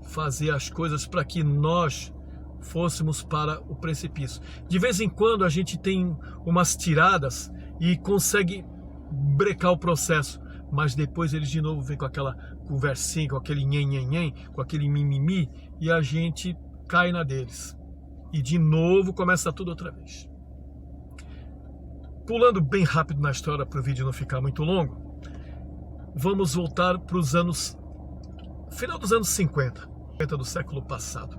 fazer as coisas para que nós fôssemos para o precipício. De vez em quando a gente tem umas tiradas e consegue brecar o processo, mas depois eles de novo vêm com aquela conversinha, com aquele nhen, com aquele mimimi, e a gente cai na deles. E de novo começa tudo outra vez. Pulando bem rápido na história para o vídeo não ficar muito longo, vamos voltar para os anos, final dos anos 50 do século passado.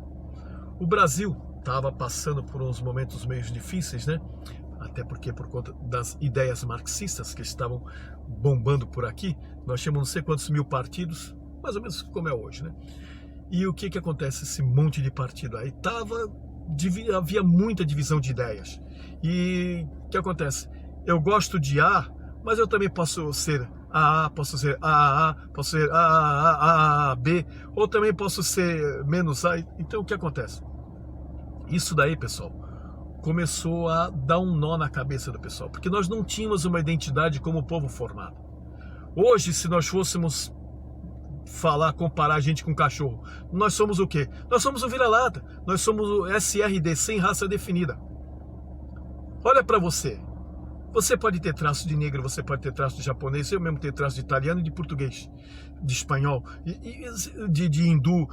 O Brasil estava passando por uns momentos meio difíceis, né? Até porque por conta das ideias marxistas que estavam bombando por aqui, nós tínhamos não sei quantos mil partidos, mais ou menos como é hoje, né? E o que acontece? Esse monte de partido aí havia muita divisão de ideias. E o que acontece? Eu gosto de A, mas eu também posso ser AA, posso ser AAA, posso ser AAB, ou também posso ser menos A. Então o que acontece? Isso daí, pessoal, começou a dar um nó na cabeça do pessoal, porque nós não tínhamos uma identidade como povo formado. Hoje, se nós fôssemos comparar a gente com cachorro, nós somos o quê? Nós somos o vira-lata, nós somos o SRD, sem raça definida. Olha para você. Você pode ter traço de negro, você pode ter traço de japonês, eu mesmo tenho traço de italiano e de português, de espanhol, de hindu.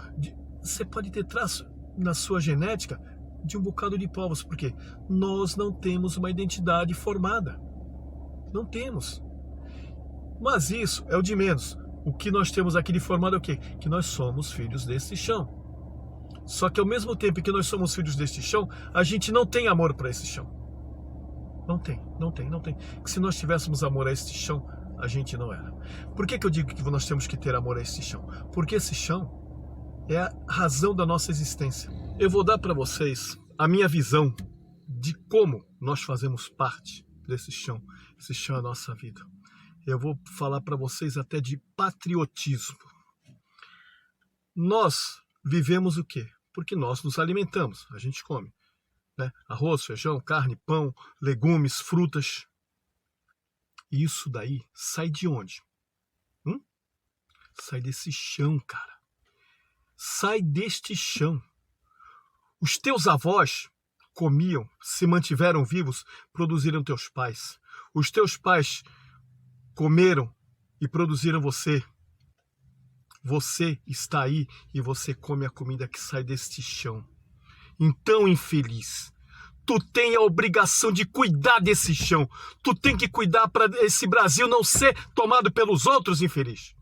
Você pode ter traço na sua genética de um bocado de povos, porque nós não temos uma identidade formada. Não temos. Mas isso é o de menos. O que nós temos aqui de formado é o quê? Que nós somos filhos desse chão. Só que ao mesmo tempo que nós somos filhos deste chão, a gente não tem amor para esse chão. Não tem. Que se nós tivéssemos amor a este chão, a gente não era. Por que eu digo que nós temos que ter amor a este chão? Porque esse chão é a razão da nossa existência. Eu vou dar para vocês a minha visão de como nós fazemos parte desse chão. Esse chão é a nossa vida. Eu vou falar para vocês até de patriotismo. Nós vivemos o quê? Porque nós nos alimentamos, a gente come, né? Arroz, feijão, carne, pão, legumes, frutas. E isso daí sai de onde? Sai desse chão, cara. Sai deste chão. Os teus avós comiam, se mantiveram vivos, produziram teus pais. Os teus pais comeram e produziram você. Você está aí e você come a comida que sai deste chão. Então, infeliz, tu tem a obrigação de cuidar desse chão. Tu tem que cuidar para esse Brasil não ser tomado pelos outros, infeliz.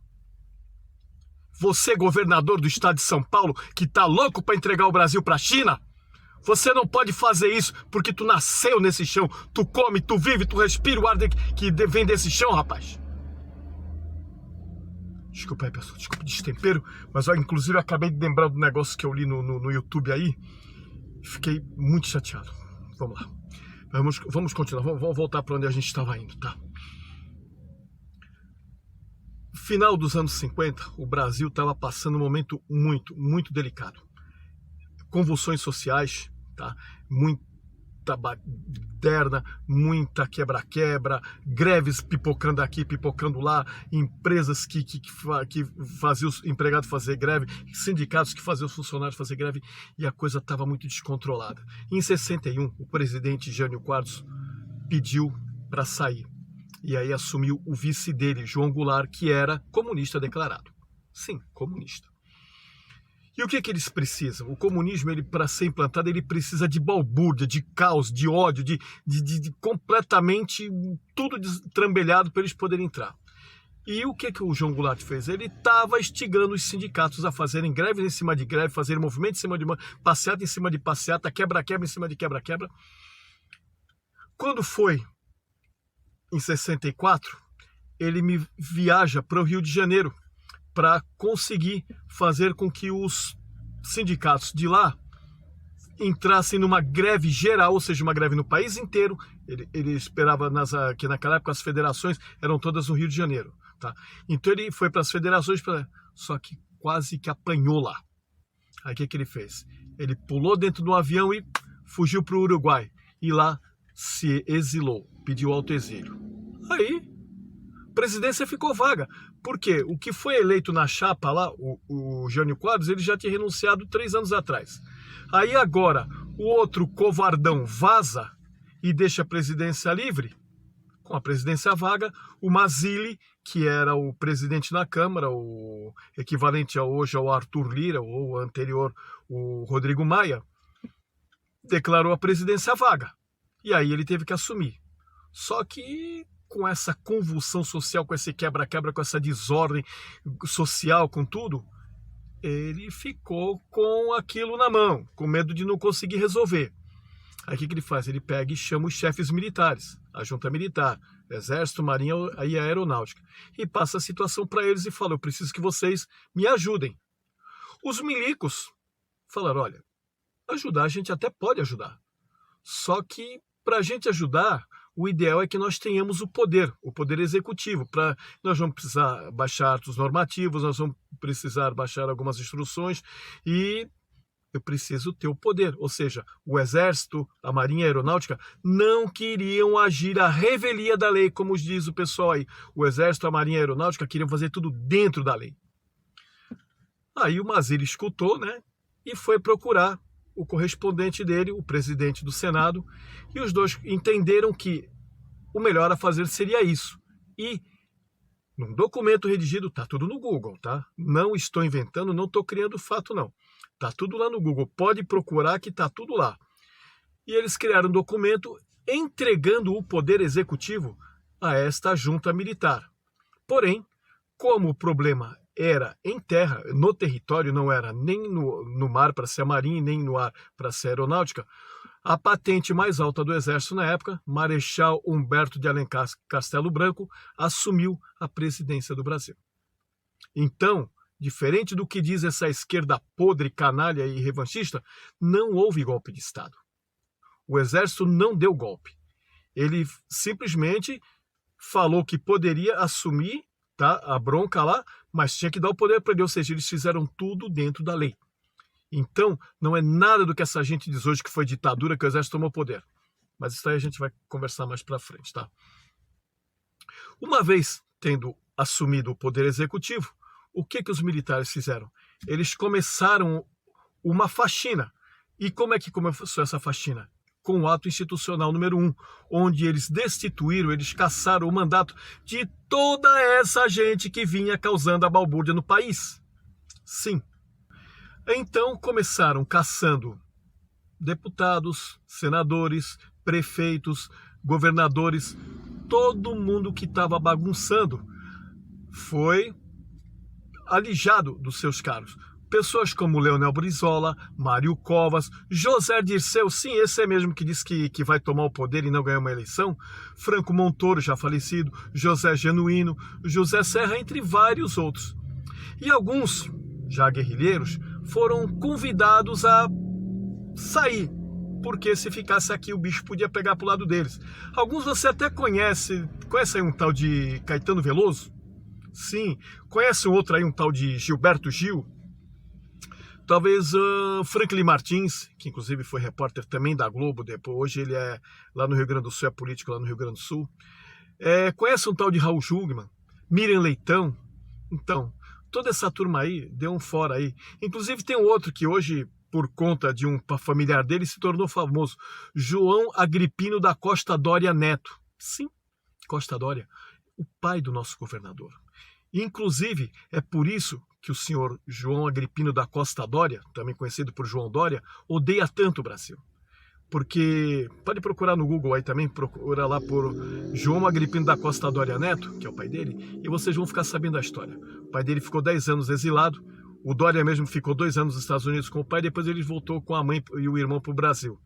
Você, governador do estado de São Paulo, que tá louco para entregar o Brasil para a China, você não pode fazer isso porque tu nasceu nesse chão. Tu come, tu vive, tu respira o ar que vem desse chão, rapaz. Desculpa aí, pessoal, desculpa o destempero, mas ó, inclusive eu acabei de lembrar do negócio que eu li no YouTube aí. Fiquei muito chateado. Vamos lá. Vamos continuar, vamos voltar para onde a gente estava indo, tá? Final dos anos 50, o Brasil estava passando um momento muito delicado. Convulsões sociais, tá? muita baderna, muita quebra-quebra, greves pipocando aqui, pipocando lá, empresas que faziam os empregados fazer greve, sindicatos que faziam os funcionários fazer greve, e a coisa estava muito descontrolada. Em 61, o presidente Jânio Quadros pediu para sair. E aí assumiu o vice dele, João Goulart, que era comunista declarado. Sim, comunista. E o que eles precisam? O comunismo, para ser implantado, ele precisa de balbúrdia, de caos, de ódio, de completamente tudo destrambelhado para eles poderem entrar. E o que o João Goulart fez? Ele estava instigando os sindicatos a fazerem greves em cima de greve, fazerem movimento em cima de passeata em cima de passeata, quebra-quebra em cima de quebra-quebra. Quando foi em 64, ele me viaja para o Rio de Janeiro para conseguir fazer com que os sindicatos de lá entrassem numa greve geral, ou seja, uma greve no país inteiro. Ele esperava que naquela época as federações eram todas no Rio de Janeiro. Tá? Então ele foi para as federações, só que quase que apanhou lá. Aí o que ele fez? Ele pulou dentro do avião e fugiu para o Uruguai. E lá se exilou, pediu autoexílio. Aí, a presidência ficou vaga. Por quê? O que foi eleito na chapa lá, o Jânio Quadros, ele já tinha renunciado 3 anos atrás. Aí agora, o outro covardão vaza e deixa a presidência livre. Com a presidência vaga, o Mazzilli, que era o presidente na Câmara, o equivalente hoje ao Arthur Lira, ou anterior, o Rodrigo Maia, declarou a presidência vaga. E aí ele teve que assumir. Só que com essa convulsão social, com esse quebra-quebra, com essa desordem social, com tudo, ele ficou com aquilo na mão, com medo de não conseguir resolver. Aí o que ele faz? Ele pega e chama os chefes militares, a junta militar, Exército, Marinha e Aeronáutica, e passa a situação para eles e fala: eu preciso que vocês me ajudem. Os milicos falaram: olha, ajudar a gente até pode ajudar, só que para a gente ajudar, o ideal é que nós tenhamos o poder executivo. Nós vamos precisar baixar atos normativos, nós vamos precisar baixar algumas instruções e eu preciso ter o poder. Ou seja, o Exército, a Marinha e a Aeronáutica não queriam agir à revelia da lei, como diz o pessoal aí. O Exército, a Marinha e a Aeronáutica queriam fazer tudo dentro da lei. Aí o Mazzilli escutou, né, e foi procurar o correspondente dele, o presidente do Senado, e os dois entenderam que o melhor a fazer seria isso. E num documento redigido, tá tudo no Google, tá? Não estou inventando, não estou criando fato, não. Tá tudo lá no Google, pode procurar que tá tudo lá. E eles criaram um documento entregando o poder executivo a esta junta militar. Porém, como o problema era em terra, no território, não era nem no mar para ser a Marinha, nem no ar para ser a Aeronáutica, a patente mais alta do Exército na época, Marechal Humberto de Alencar Castelo Branco, assumiu a presidência do Brasil. Então, diferente do que diz essa esquerda podre, canalha e revanchista, não houve golpe de Estado. O Exército não deu golpe. Ele simplesmente falou que poderia assumir, tá, a bronca lá, mas tinha que dar o poder para ele, ou seja, eles fizeram tudo dentro da lei. Então, não é nada do que essa gente diz hoje que foi ditadura, que o Exército tomou poder. Mas isso aí a gente vai conversar mais para frente, tá? Uma vez tendo assumido o poder executivo, o que os militares fizeram? Eles começaram uma faxina. E como é que começou essa faxina? Com o ato institucional número 1, onde eles destituíram, eles cassaram o mandato de toda essa gente que vinha causando a balbúrdia no país. Sim. Então começaram caçando deputados, senadores, prefeitos, governadores, todo mundo que estava bagunçando foi alijado dos seus cargos. Pessoas como Leonel Brizola, Mário Covas, José Dirceu, sim, esse é mesmo que diz que vai tomar o poder e não ganhar uma eleição, Franco Montoro, já falecido, José Genuíno, José Serra, entre vários outros. E alguns, já guerrilheiros, foram convidados a sair, porque se ficasse aqui o bicho podia pegar para o lado deles. Alguns você até conhece aí um tal de Caetano Veloso? Sim. Conhece um outro aí, um tal de Gilberto Gil? Talvez Franklin Martins, que inclusive foi repórter também da Globo, depois, hoje ele é lá no Rio Grande do Sul, é político lá no Rio Grande do Sul. Conhece um tal de Raul Jungmann, Miriam Leitão. Então, toda essa turma aí deu um fora aí. Inclusive tem um outro que hoje, por conta de um familiar dele, se tornou famoso, João Agripino da Costa Dória Neto. Sim, Costa Dória, o pai do nosso governador. Inclusive, é por isso que o senhor João Agripino da Costa Dória, também conhecido por João Dória, odeia tanto o Brasil. Porque, pode procurar no Google aí também, procura lá por João Agripino da Costa Dória Neto, que é o pai dele, e vocês vão ficar sabendo a história. O pai dele ficou 10 anos exilado, o Dória mesmo ficou 2 anos nos Estados Unidos com o pai, depois ele voltou com a mãe e o irmão para o Brasil.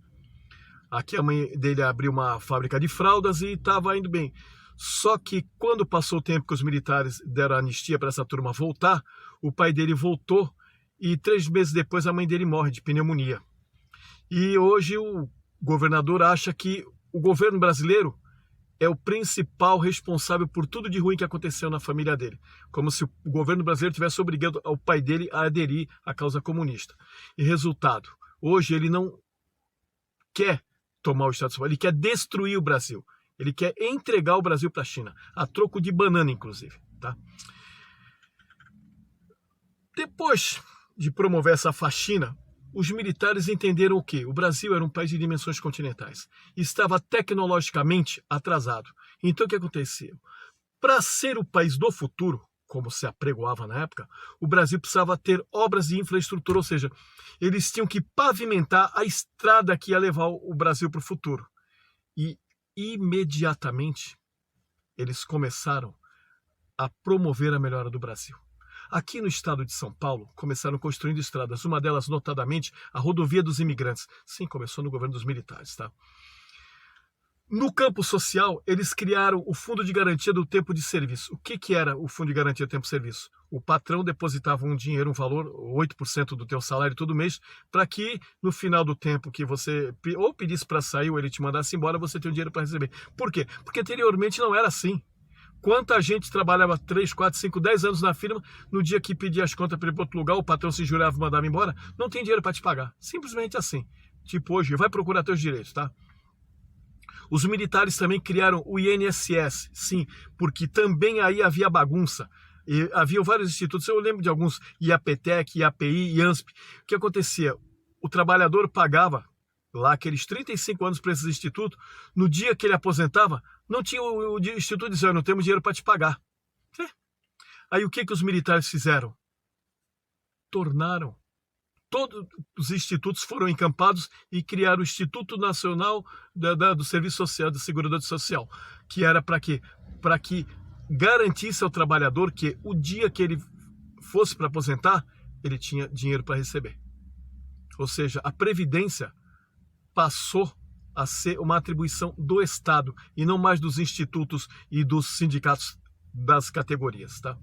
Aqui a mãe dele abriu uma fábrica de fraldas e estava indo bem. Só que quando passou o tempo que os militares deram anistia para essa turma voltar, o pai dele voltou e 3 meses depois a mãe dele morre de pneumonia. E hoje o governador acha que o governo brasileiro é o principal responsável por tudo de ruim que aconteceu na família dele. Como se o governo brasileiro tivesse obrigado o pai dele a aderir à causa comunista. E resultado, hoje ele não quer tomar o Estado de São Paulo, ele quer destruir o Brasil. Ele quer entregar o Brasil para a China, a troco de banana, inclusive. Tá? Depois de promover essa faxina, os militares entenderam o quê? O Brasil era um país de dimensões continentais. Estava tecnologicamente atrasado. Então o que acontecia? Para ser o país do futuro, como se apregoava na época, o Brasil precisava ter obras de infraestrutura, ou seja, eles tinham que pavimentar a estrada que ia levar o Brasil para o futuro. E imediatamente eles começaram a promover a melhora do Brasil. Aqui no estado de São Paulo, começaram construindo estradas, uma delas, notadamente, a Rodovia dos Imigrantes. Sim, começou no governo dos militares, tá? No campo social, eles criaram o Fundo de Garantia do Tempo de Serviço. O que era o Fundo de Garantia do Tempo de Serviço? O patrão depositava um dinheiro, um valor, 8% do teu salário todo mês, para que no final do tempo que você ou pedisse para sair ou ele te mandasse embora, você tenha o dinheiro para receber. Por quê? Porque anteriormente não era assim. Quanta gente trabalhava 3, 4, 5, 10 anos na firma, no dia que pedia as contas para ir para outro lugar, o patrão se jurava e mandava embora, não tem dinheiro para te pagar. Simplesmente assim. Tipo hoje, vai procurar teus direitos, tá? Os militares também criaram o INSS, sim, porque também aí havia bagunça. E havia vários institutos, eu lembro de alguns, IAPTEC, IAPI, IANSP. O que acontecia? O trabalhador pagava lá aqueles 35 anos para esses institutos, no dia que ele aposentava, não tinha o instituto dizendo, não temos dinheiro para te pagar. Aí o que os militares fizeram? Tornaram. Todos os institutos foram encampados e criaram o Instituto Nacional do Serviço Social, da Seguridade Social, que era para quê? Para que garantisse ao trabalhador que o dia que ele fosse para aposentar, ele tinha dinheiro para receber. Ou seja, a Previdência passou a ser uma atribuição do Estado e não mais dos institutos e dos sindicatos das categorias, tá?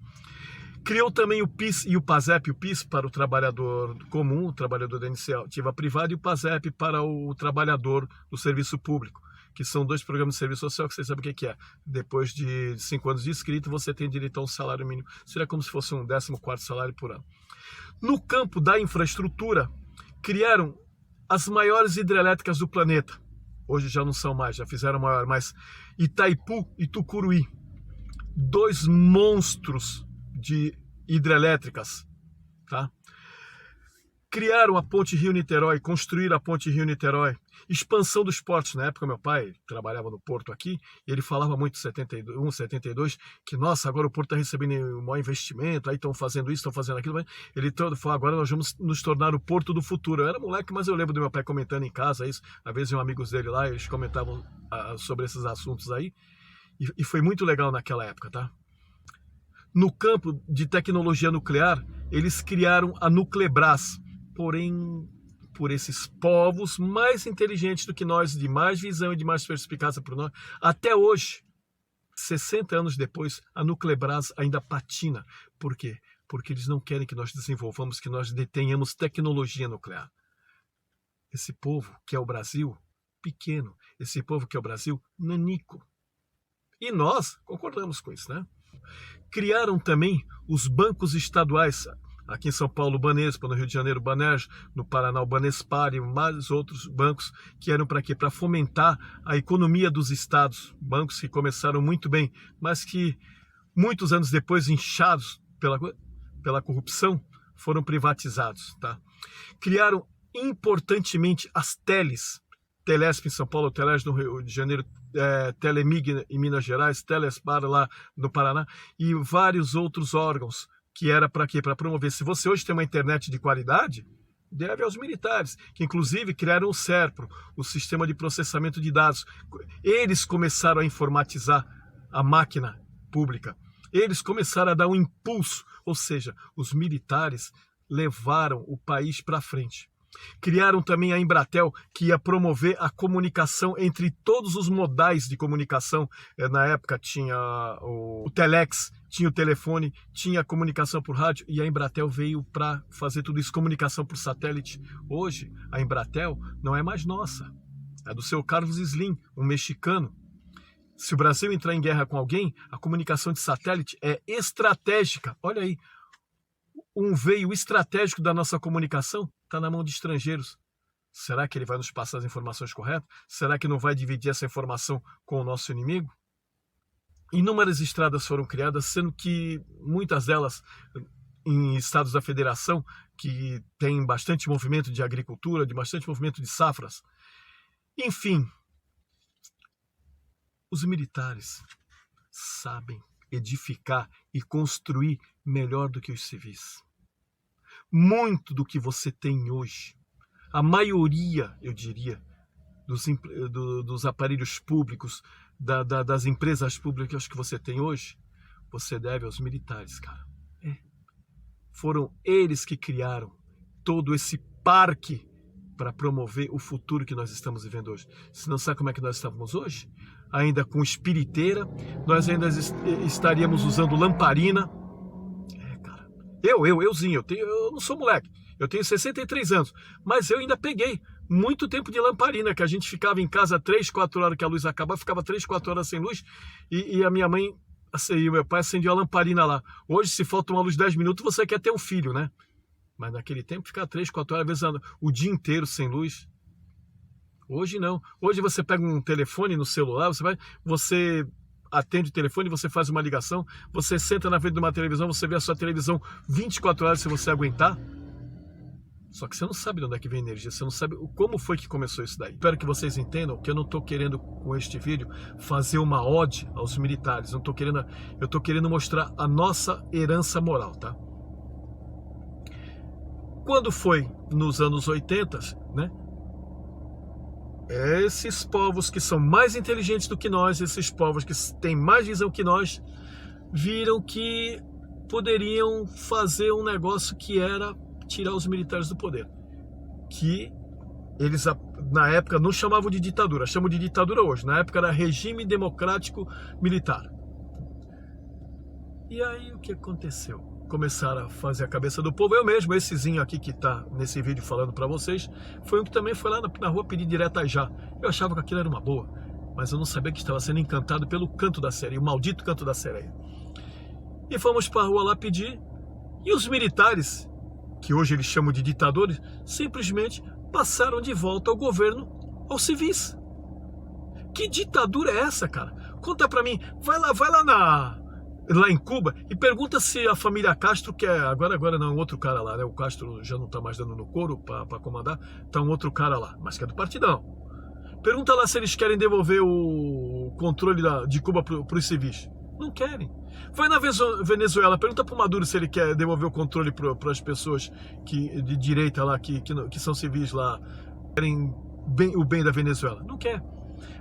Criou também o PIS e o PASEP, o PIS para o trabalhador comum, o trabalhador da iniciativa privada, e o PASEP para o trabalhador do serviço público, que são 2 programas de serviço social que vocês sabem o que é. Depois de 5 anos de inscrito, você tem direito a um salário mínimo. Seria como se fosse um 14º salário por ano. No campo da infraestrutura, criaram as maiores hidrelétricas do planeta. Hoje já não são mais, já fizeram maior, mas Itaipu e Tucuruí. 2 monstros de hidrelétricas, tá? Criaram a ponte Rio-Niterói, construíram a ponte Rio-Niterói, expansão dos portos. Na época, meu pai trabalhava no porto aqui, e ele falava muito em 71, 72, que, nossa, agora o porto está recebendo um maior investimento, aí estão fazendo isso, estão fazendo aquilo. Ele todo falou, agora nós vamos nos tornar o porto do futuro. Eu era moleque, mas eu lembro do meu pai comentando em casa isso, às vezes iam amigos dele lá, eles comentavam sobre esses assuntos aí, e foi muito legal naquela época, tá? No campo de tecnologia nuclear, eles criaram a Nuclebras, porém, por esses povos mais inteligentes do que nós, de mais visão e de mais perspicácia por nós, até hoje, 60 anos depois, a Nuclebras ainda patina. Por quê? Porque eles não querem que nós desenvolvamos, que nós detenhamos tecnologia nuclear. Esse povo, que é o Brasil, pequeno. Esse povo, que é o Brasil, nanico. E nós concordamos com isso, né? Criaram também os bancos estaduais. Aqui em São Paulo, Banespa, no Rio de Janeiro, Banerj, no Paraná, o Banespar e mais outros bancos que eram para quê? Para fomentar a economia dos estados. Bancos que começaram muito bem, mas que muitos anos depois, inchados pela corrupção, foram privatizados. Tá? Criaram importantemente as teles, Telesp em São Paulo, Telesp no Rio de Janeiro, Telemig em Minas Gerais, Telespar lá no Paraná e vários outros órgãos que era para quê? Para promover. Se você hoje tem uma internet de qualidade, deve aos militares, que inclusive criaram o SERPRO, o Sistema de Processamento de Dados. Eles começaram a informatizar a máquina pública. Eles começaram a dar um impulso, ou seja, os militares levaram o país para frente. Criaram também a Embratel, que ia promover a comunicação entre todos os modais de comunicação. Na época tinha o Telex, tinha o telefone, tinha a comunicação por rádio, e a Embratel veio para fazer tudo isso, comunicação por satélite. Hoje, a Embratel não é mais nossa, é do seu Carlos Slim, um mexicano. Se o Brasil entrar em guerra com alguém, a comunicação de satélite é estratégica. Olha aí, um veio estratégico da nossa comunicação está na mão de estrangeiros. Será que ele vai nos passar as informações corretas? Será que não vai dividir essa informação com o nosso inimigo? Inúmeras estradas foram criadas, sendo que muitas delas em estados da federação, que tem bastante movimento de agricultura, de bastante movimento de safras. Enfim, os militares sabem edificar e construir melhor do que os civis. Muito do que você tem hoje, a maioria, eu diria, dos aparelhos públicos, das empresas públicas que você tem hoje, você deve aos militares, cara. Foram eles que criaram todo esse parque para promover o futuro que nós estamos vivendo hoje. Se não sabe como é que nós estávamos hoje, ainda com espiriteira, nós ainda estaríamos usando lamparina. Cara, eu não sou moleque, eu tenho 63 anos, mas eu ainda peguei muito tempo de lamparina, que a gente ficava em casa 3, 4 horas que a luz acabava, ficava 3, 4 horas sem luz, e a minha mãe e o meu pai acendiam a lamparina lá. Hoje, se falta uma luz 10 minutos, você quer ter um filho, né? Mas naquele tempo, ficar 3, 4 horas, às vezes o dia inteiro sem luz. Hoje não. Hoje você pega um telefone no celular, você atende o telefone, você faz uma ligação, você senta na frente de uma televisão, você vê a sua televisão 24 horas se você aguentar. Só que você não sabe de onde é que vem a energia, você não sabe como foi que começou isso daí. Espero que vocês entendam que eu não estou querendo, com este vídeo, fazer uma ode aos militares. Eu estou querendo mostrar a nossa herança moral, tá? Quando foi nos anos 80, né? Esses povos que são mais inteligentes do que nós, esses povos que têm mais visão que nós, viram que poderiam fazer um negócio que era tirar os militares do poder. Que eles, na época, não chamavam de ditadura, chamam de ditadura hoje. Na época era regime democrático militar. E aí o que aconteceu? Começaram a fazer a cabeça do povo. Eu mesmo, essezinho aqui que tá nesse vídeo falando para vocês, foi um que também foi lá na rua pedir direta já. Eu achava que aquilo era uma boa, mas eu não sabia que estava sendo encantado pelo canto da série, o maldito canto da série. E fomos para a rua lá pedir, e os militares, que hoje eles chamam de ditadores, simplesmente passaram de volta ao governo aos civis. Que ditadura é essa, cara? Conta pra mim, vai lá em Cuba e pergunta se a família Castro quer, agora não, outro cara lá, né? O Castro já não tá mais dando no couro para comandar, tá um outro cara lá, mas que é do partidão. Pergunta lá se eles querem devolver o controle de Cuba para os civis. Não querem. Vai na Venezuela, pergunta pro Maduro se ele quer devolver o controle para as pessoas de direita lá, que são civis lá, querem o bem da Venezuela. Não quer.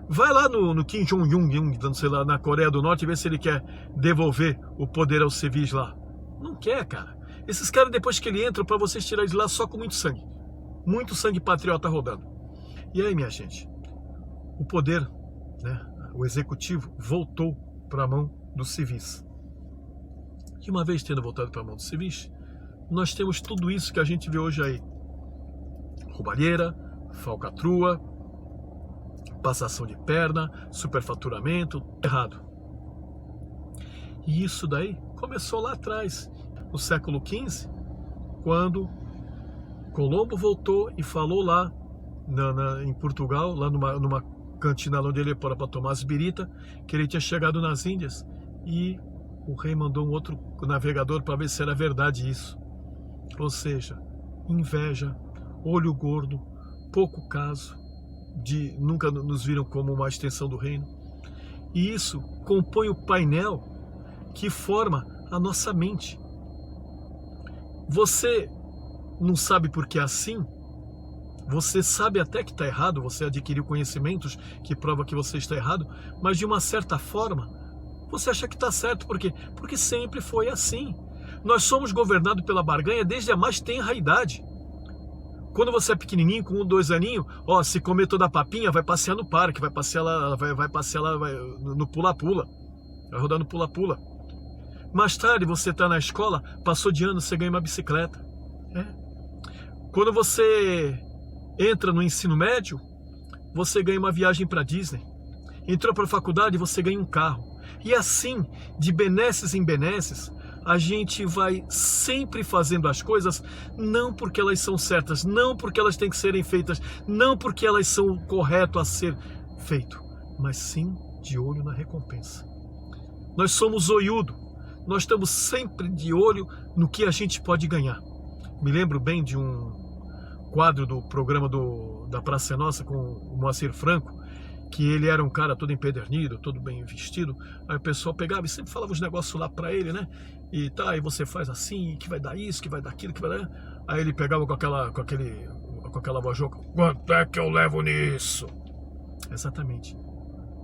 Vai lá no Kim Jong-un, sei lá, na Coreia do Norte, e vê se ele quer devolver o poder aos civis lá. Não quer, cara. Esses caras, depois que ele entra, para vocês tirar de lá só com muito sangue patriota rodando. E aí, minha gente, o poder, né, o executivo voltou para a mão dos civis. E uma vez tendo voltado para a mão dos civis, nós temos tudo isso que a gente vê hoje aí: roubalheira, falcatrua, passação de perna, superfaturamento, errado. E isso daí começou lá atrás, no século XV, quando Colombo voltou e falou lá em Portugal, lá numa cantina onde ele foi para tomar as birita, que ele tinha chegado nas Índias, e o rei mandou um outro navegador para ver se era verdade isso. Ou seja, inveja, olho gordo, pouco caso, nunca nos viram como uma extensão do reino. E isso compõe o painel que forma a nossa mente. Você não sabe por que é assim? Você sabe até que está errado, você adquiriu conhecimentos que provam que você está errado, mas de uma certa forma, você acha que está certo. Por quê? Porque sempre foi assim. Nós somos governados pela barganha desde a mais tenra idade. Quando você é pequenininho, com 1, 2 aninhos, se comer toda a papinha, vai passear no parque, vai passear lá, vai passear lá no pula-pula, vai rodar no pula-pula. Mais tarde, você está na escola, passou de ano, você ganha uma bicicleta. Quando você entra no ensino médio, você ganha uma viagem para Disney. Entrou para a faculdade, você ganha um carro. E assim, de benesses em benesses, a gente vai sempre fazendo as coisas não porque elas são certas, não porque elas têm que serem feitas, não porque elas são corretas a ser feito, mas sim de olho na recompensa. Nós somos zoiudo, nós estamos sempre de olho no que a gente pode ganhar. Me lembro bem de um quadro do programa da Praça é Nossa com o Moacir Franco, que ele era um cara todo empedernido, todo bem vestido. Aí o pessoal pegava e sempre falava os negócios lá pra ele, né? E tá, aí você faz assim, que vai dar isso, que vai dar aquilo, que vai dar... Aí ele pegava com aquela voz rouca: quanto é que eu levo nisso? Exatamente.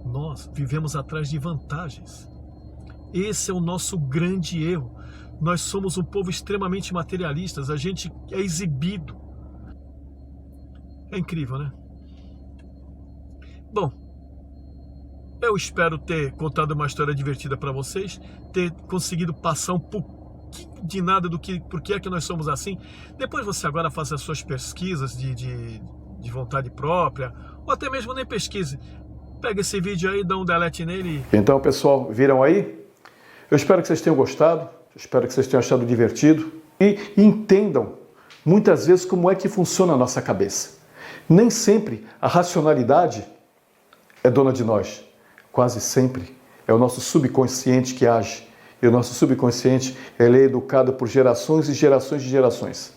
Nós vivemos atrás de vantagens. Esse é o nosso grande erro. Nós somos um povo extremamente materialistas, a gente é exibido. É incrível, né? Bom, eu espero ter contado uma história divertida para vocês, ter conseguido passar um pouquinho de nada do que, por que é que nós somos assim. Depois você agora faça as suas pesquisas de vontade própria, ou até mesmo nem pesquise. Pega esse vídeo aí, dá um delete nele. Então, pessoal, viram aí? Eu espero que vocês tenham gostado, espero que vocês tenham achado divertido e entendam muitas vezes como é que funciona a nossa cabeça. Nem sempre a racionalidade é dona de nós. Quase sempre é o nosso subconsciente que age. E o nosso subconsciente, ele é educado por gerações e gerações de gerações.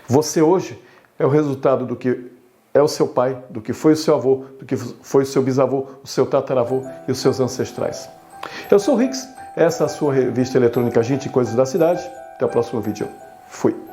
Você hoje é o resultado do que é o seu pai, do que foi o seu avô, do que foi o seu bisavô, o seu tataravô e os seus ancestrais. Eu sou o Rix, essa é a sua revista eletrônica Gente e Coisas da Cidade. Até o próximo vídeo. Fui!